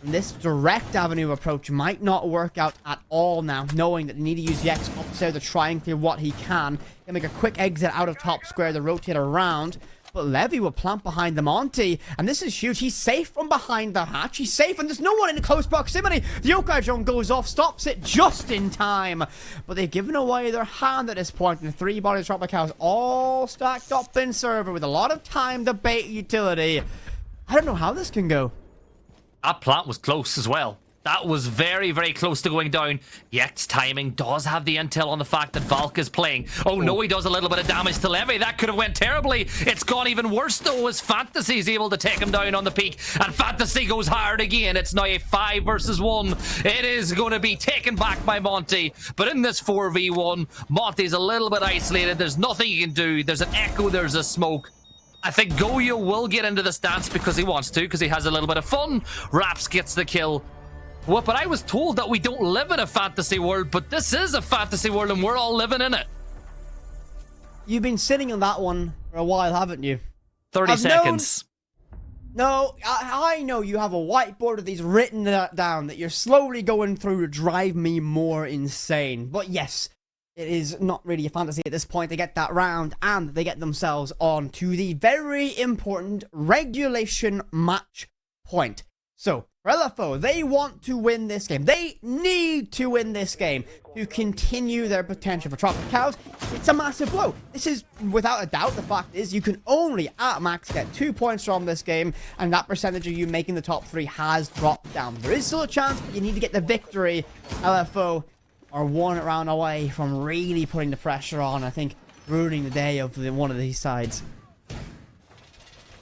And this direct avenue approach might not work out at all now, knowing that they need to use the X upstairs to try and clear what he can. He'll make a quick exit out of top square to rotate around. But Levy will plant behind the Monty, and this is huge. He's safe from behind the hatch. He's safe, and there's no one in close proximity. The Yokai drone goes off, stops it just in time. But they've given away their hand at this point, and the 3 bodies of Tropicals all stacked up in server with a lot of time to bait utility. I don't know how this can go. That plant was close as well. That was very, very close to going down. Yet timing does have the intel on the fact that Valk is playing. Oh no, he does a little bit of damage to Levy. That could have went terribly. It's gone even worse though, as Fantasy is able to take him down on the peak. And Fantasy goes hard again. It's now a 5 versus 1. It is going to be taken back by Monty. But in this 4v1, Monty's a little bit isolated. There's nothing he can do. There's an echo, there's a smoke. I think Goyo will get into the stance because he wants to, because he has a little bit of fun. Raps gets the kill. Well, but I was told that we don't live in a fantasy world, but this is a fantasy world and we're all living in it. You've been sitting on that one for a while, haven't you? 30 seconds. No, I know you have a whiteboard of these written down that you're slowly going through to drive me more insane. But yes, it is not really a fantasy at this point. They get that round, and they get themselves on to the very important regulation match point. So, for LFO, they want to win this game. They need to win this game to continue their potential. For Tropicals, it's a massive blow. This is, without a doubt, the fact is you can only, at max, get 2 points from this game, and that percentage of you making the top 3 has dropped down. There is still a chance, but you need to get the victory. LFO are 1 round away from really putting the pressure on, I think, ruining the day of one of these sides.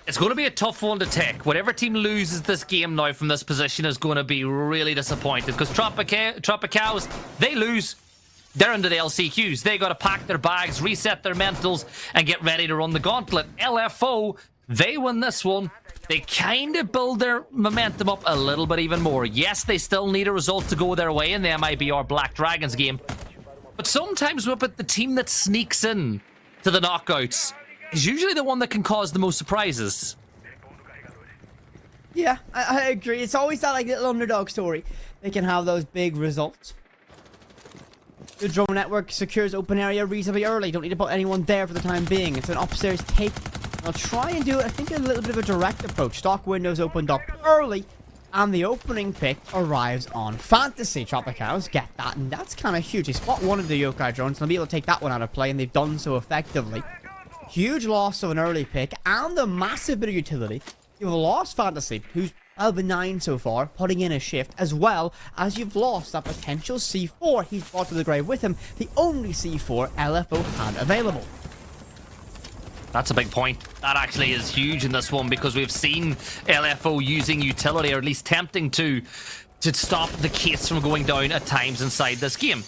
It's going to be a tough one to take. Whatever team loses this game now from this position is going to be really disappointed, because Tropicals, they lose. They're into the LCQs. They got to pack their bags, reset their mentals, and get ready to run the gauntlet. LFO, they win this one. They kind of build their momentum up a little bit even more. Yes, they still need a result to go their way in the MIBR Black Dragons game. But sometimes the team that sneaks in to the knockouts is usually the one that can cause the most surprises. Yeah, I agree. It's always that like little underdog story. They can have those big results. The drone network secures open area reasonably early. Don't need to put anyone there for the time being. It's an upstairs take. I'll try and do it, I think, a little bit of a direct approach. Stock windows opened up early, and the opening pick arrives on Fantasy. Tropicals get that, and that's kind of huge. They spot one of the yokai drones, and they'll be able to take that one out of play, and they've done so effectively. Huge loss of an early pick, and a massive bit of utility. You've lost Fantasy, who's 12-9 so far, putting in a shift, as well as you've lost that potential C4 he's brought to the grave with him, the only C4 LFO had available. That's a big point. That actually is huge in this one, because we've seen LFO using utility, or at least tempting to stop the case from going down at times inside this game.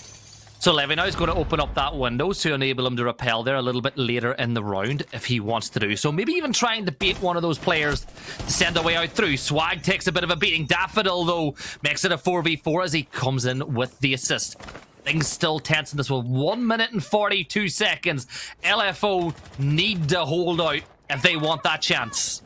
So Levy now is going to open up that window to enable him to repel there a little bit later in the round if he wants to do so. Maybe even trying to bait one of those players to send a way out through. Swag takes a bit of a beating. Daffodil, though, makes it a 4v4 as he comes in with the assist. Things still tense in this one. 1 minute and 42 seconds. LFO need to hold out if they want that chance.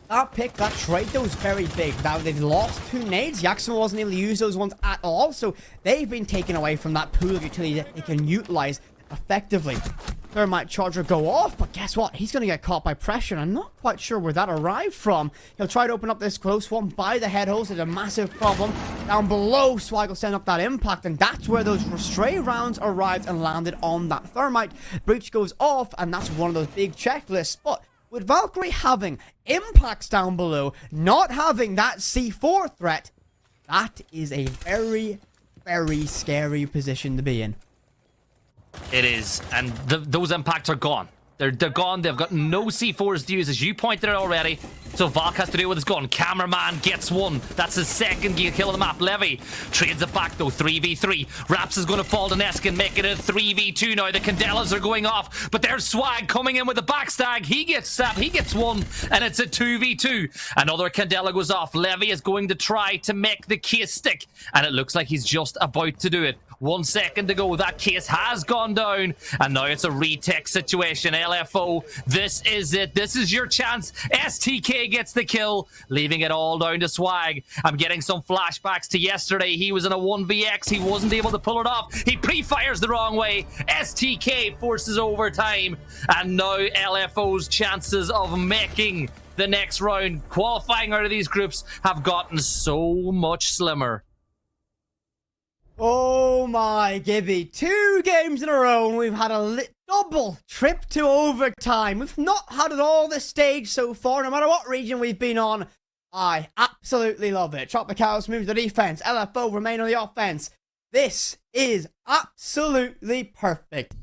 That pick, that trade, though, was very big. Now, they've lost 2 nades. Jackson wasn't able to use those ones at all, so they've been taken away from that pool of utility that they can utilize effectively. Thermite Charger go off, but guess what? He's going to get caught by pressure, and I'm not quite sure where that arrived from. He'll try to open up this close one by the head holes. It's a massive problem. Down below, Swag will send up that impact, and that's where those stray rounds arrived and landed on that Thermite. Breach goes off, and that's one of those big checklists, but with Valkyrie having impacts down below, not having that C4 threat, that is a very, very scary position to be in. It is, and those impacts are gone. They're gone. They've got no C4s to use, as you pointed out already. So Valk has to do with his gun. Cameraman gets one. That's his second kill of the map. Levy trades it back, though. 3v3. Raps is going to fall to Neskin, making it a 3v2 now. The Candelas are going off, but there's Swag coming in with the backstab. He gets one, and it's a 2v2. Another Candela goes off. Levy is going to try to make the case stick, and it looks like he's just about to do it. 1 second to go. That case has gone down, and now it's a retake situation. LFO, this is it. This is your chance. STK gets the kill, leaving it all down to Swag. I'm getting some flashbacks to yesterday. He was in a 1vx. He wasn't able to pull it off. He pre-fires the wrong way. STK forces overtime, and now LFO's chances of making the next round, qualifying out of these groups, have gotten so much slimmer. Oh my Gibby, 2 games in a row and we've had a double trip to overtime. We've not had it all this stage so far, no matter what region we've been on. I absolutely love it. Tropicals move to defense, LFO remain on the offense. This is absolutely perfect.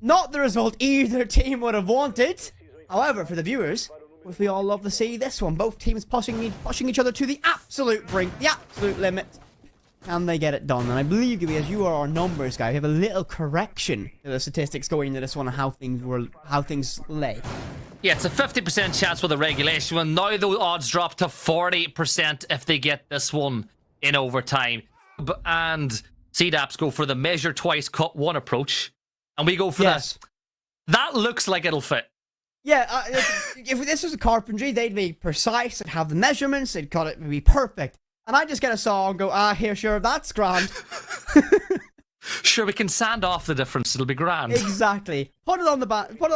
Not the result either team would have wanted. However, for the viewers, we all love to see this one. Both teams pushing each other to the absolute brink, the absolute limit. Can they get it done? And I believe, because you are our numbers guy, we have a little correction to the statistics going into this one and how things lay. Yeah, it's a 50% chance with the regulation one. Now the odds drop to 40% if they get this one in overtime. And CDAPs go for the measure twice, cut one approach. And we go for this. That looks like it'll fit. Yeah, if this was a carpentry, they'd be precise, they'd have the measurements, they'd cut it, it'd be perfect. And I just get a saw and go, here, sure, that's grand. Sure, we can sand off the difference. It'll be grand. Exactly. Put it on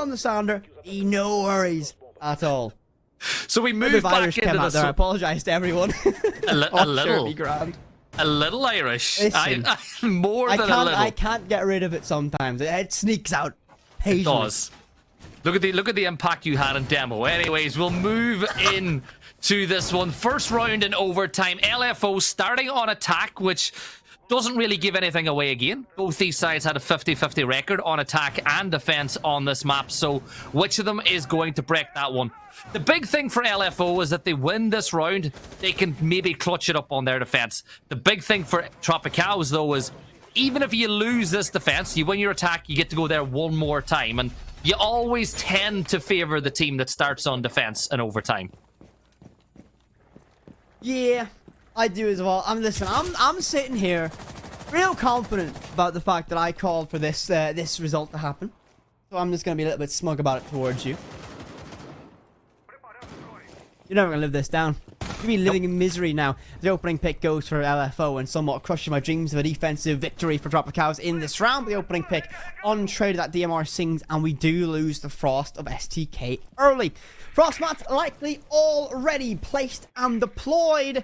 the sander. No worries at all. So we move back Irish into out there. I apologise to everyone. A little. Sure, grand. A little Irish. Listen, More than a little. I can't get rid of it sometimes. It sneaks out. It does. Look at the impact you had in demo. Anyways, we'll move in to this one. First round in overtime. LFO starting on attack, which doesn't really give anything away again. Both these sides had a 50-50 record on attack and defense on this map. So which of them is going to break that one? The big thing for LFO is that they win this round, they can maybe clutch it up on their defense. The big thing for Tropicals, though, is even if you lose this defense, you win your attack, you get to go there one more time. And you always tend to favor the team that starts on defense in overtime. Yeah, I do as well. I'm sitting here real confident about the fact that I called for this this result to happen. So I'm just going to be a little bit smug about it towards you. You're never going to live this down. You'll be living in misery now. The opening pick goes for LFO and somewhat crushing my dreams of a defensive victory for Tropicals in this round. The opening pick untraded that DMR sings, and we do lose the Frost of STK early. Frost mats likely already placed and deployed.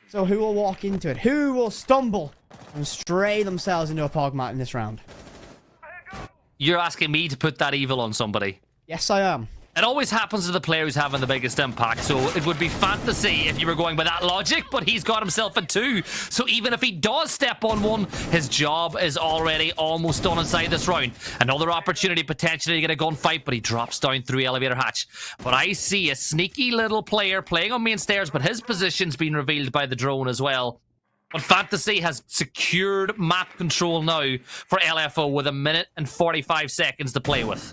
So who will walk into it? Who will stumble and stray themselves into a pog mat in this round? You're asking me to put that evil on somebody? Yes, I am. It always happens to the player who's having the biggest impact, so it would be fantasy if you were going by that logic, but he's got himself a 2. So even if he does step on 1, his job is already almost done inside this round. Another opportunity potentially to get a gunfight, but he drops down through elevator hatch. But I see a sneaky little player playing on main stairs, but his position's been revealed by the drone as well. But Fantasy has secured map control now for LFO with 1 minute and 45 seconds to play with.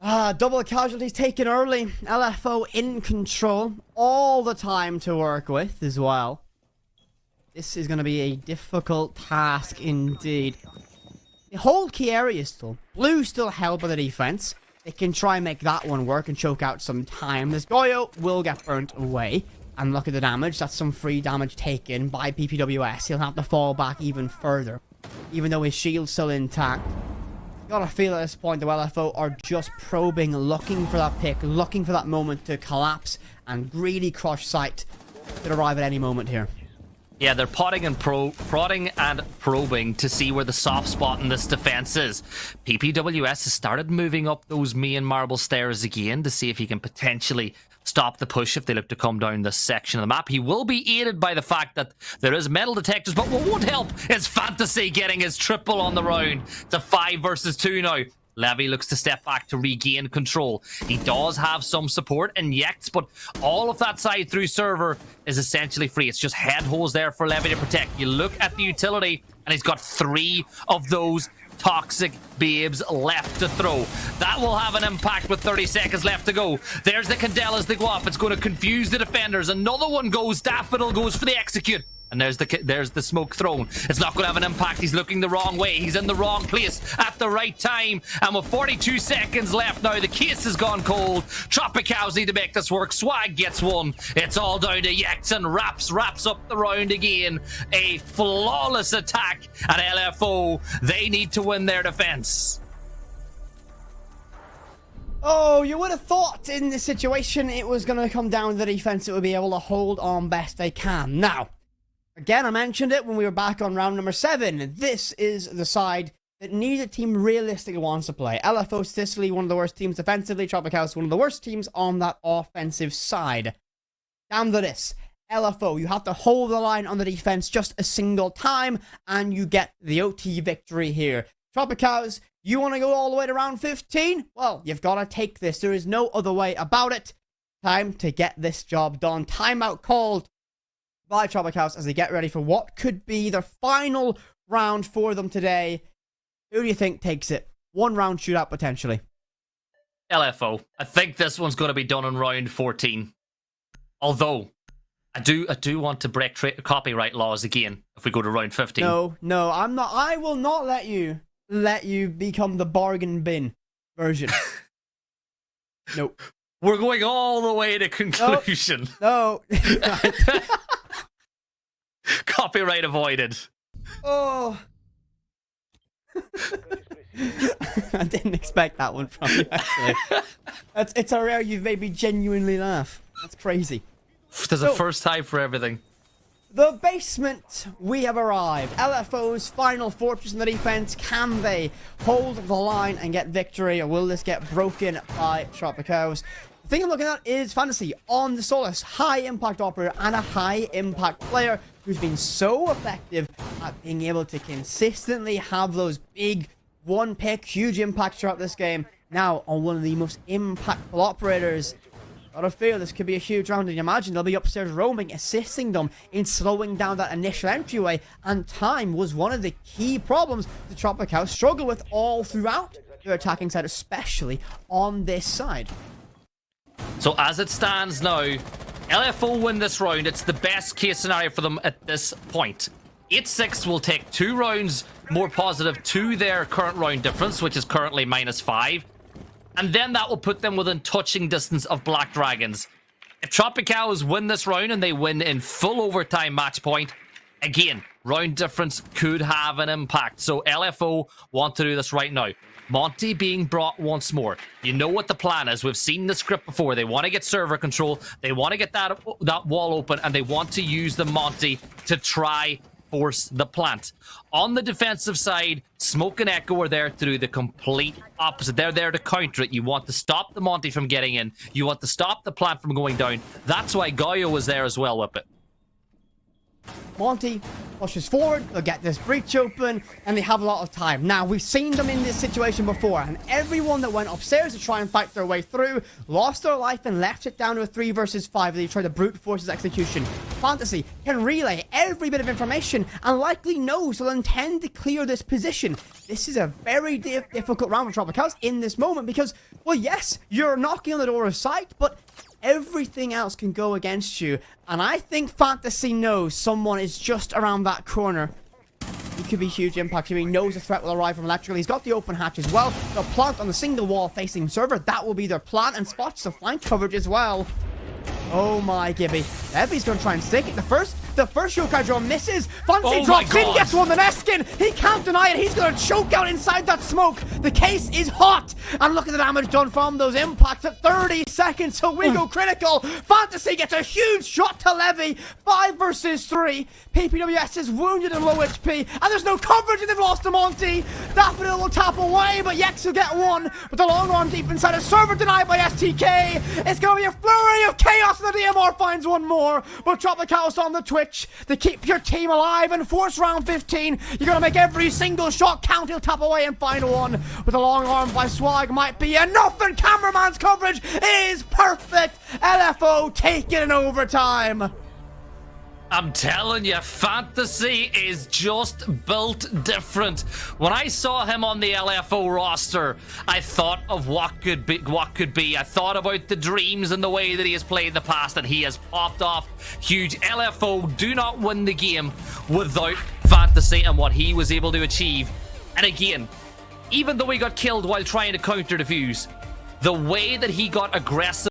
Double casualties taken early. LFO in control all the time to work with as well. This is going to be a difficult task indeed. The whole key area still. Blue still held by the defense. They can try and make that one work and choke out some time. This Goyo will get burnt away. And look at the damage. That's some free damage taken by PPWS. He'll have to fall back even further. Even though his shield's still intact. Gotta feel at this point the LFO are just probing, looking for that pick, looking for that moment to collapse and greedy crush sight could arrive at any moment here. Yeah, they're prodding and probing to see where the soft spot in this defense is. PPWS has started moving up those main marble stairs again to see if he can potentially stop the push if they look to come down this section of the map. He will be aided by the fact that there is metal detectors, but what won't help is Fantasy getting his triple on the round. It's a 5 versus 2 now. Levy looks to step back to regain control. He does have some support in Yex, but all of that side through server is essentially free. It's just head holes there for Levy to protect. You look at the utility, and he's got 3 of those toxic babes left to throw. That will have an impact with 30 seconds left to go. There's the Candelas they go off. It's going to confuse the defenders. Another one goes. Daffodil goes for the execute. And there's the smoke thrown. It's not going to have an impact. He's looking the wrong way. He's in the wrong place at the right time. And with 42 seconds left now, the case has gone cold. Tropicals need to make this work. Swag gets 1. It's all down to Yex and wraps up the round again. A flawless attack at LFO. They need to win their defense. Oh, you would have thought in this situation it was going to come down to the defense that would be able to hold on best they can. Now, again, I mentioned it when we were back on round number 7. This is the side that neither team realistically wants to play. LFO statistically one of the worst teams defensively. Tropicals one of the worst teams on that offensive side. Down to this. LFO, you have to hold the line on the defense just a single time, and you get the OT victory here. Tropicals, you want to go all the way to round 15? Well, you've got to take this. There is no other way about it. Time to get this job done. Timeout called by Tropicals as they get ready for what could be their final round for them today. Who do you think takes it? 1 round shootout potentially. LFO. I think this one's going to be done in round 14. Although, I do want to break copyright laws again if we go to round 15. No, I'm not. I will not let you become the bargain bin version. Nope. We're going all the way to conclusion. No. Copyright avoided. Oh. I didn't expect that one from you, actually. It's a rare you've made me genuinely laugh. That's crazy. There's a first time for everything. The basement, we have arrived. LFO's final fortress in the defense. Can they hold the line and get victory, or will this get broken by Tropicals? The thing I'm looking at is Fantasy on the Solus. High impact operator and a high impact player who's been so effective at being able to consistently have those big one pick, huge impacts throughout this game. Now on one of the most impactful operators. Got a feel this could be a huge round, and you imagine they'll be upstairs roaming, assisting them in slowing down that initial entryway, and time was one of the key problems the Tropicals struggle with all throughout their attacking side, especially on this side. So as it stands now, LFO win this round. It's the best case scenario for them at this point. 8-6 will take 2 rounds more positive to their current round difference, which is currently -5. And then that will put them within touching distance of Black Dragons. If Tropicals win this round and they win in full overtime match point, again, round difference could have an impact. So LFO want to do this right now. Monty being brought once more. You know what the plan is. We've seen the script before. They want to get server control. They want to get that wall open, and they want to use the Monty to try force the plant. On the defensive side, Smoke and Echo are there to do the complete opposite. They're there to counter it. You want to stop the Monty from getting in. You want to stop the plant from going down. That's why Goyo was there as well with it. Monty pushes forward, they'll get this breach open, and they have a lot of time. Now, we've seen them in this situation before, and everyone that went upstairs to try and fight their way through lost their life and left it down to a 3 versus 5 as they tried to brute force his execution. Fantasy can relay every bit of information and likely knows they'll intend to clear this position. This is a very difficult round for Tropicals in this moment because, well, yes, you're knocking on the door of sight, but everything else can go against you, and I think Fantasy knows someone is just around that corner. It could be huge impact here. He knows the threat will arrive from electrical. He's got the open hatch as well. They'll plant on the single wall facing server. That will be their plan, and spots the flank coverage as well. Oh my Gibby. Evie's gonna try and stick it. The first Yokai drone misses. Fancy drops in, gets one, the Neskin. He can't deny it. He's gonna choke out inside that smoke. The case is hot. And look at the damage done from those impacts at 30 seconds. So we go critical. Fantasy gets a huge shot to Levy. 5 versus 3. PPWS is wounded and low HP. And there's no coverage, and they've lost to Monty. Daffodil will tap away, but Yex will get one. With the long arm deep inside a server denied by STK. It's gonna be a flurry of chaos, and the DMR finds one more. But Tropicals on the Twitch. They keep your team alive and force round 15. You're gonna make every single shot count. He'll tap away and find one. With a long arm by Swag might be enough, and cameraman's coverage is perfect. LFO take it in overtime. I'm telling you, Fantasy is just built different. When I saw him on the LFO roster, I thought of what could be. I thought about the dreams and the way that he has played in the past, and he has popped off huge. LFO do not win the game without Fantasy and what he was able to achieve. And again, even though he got killed while trying to counter defuse, the way that he got aggressive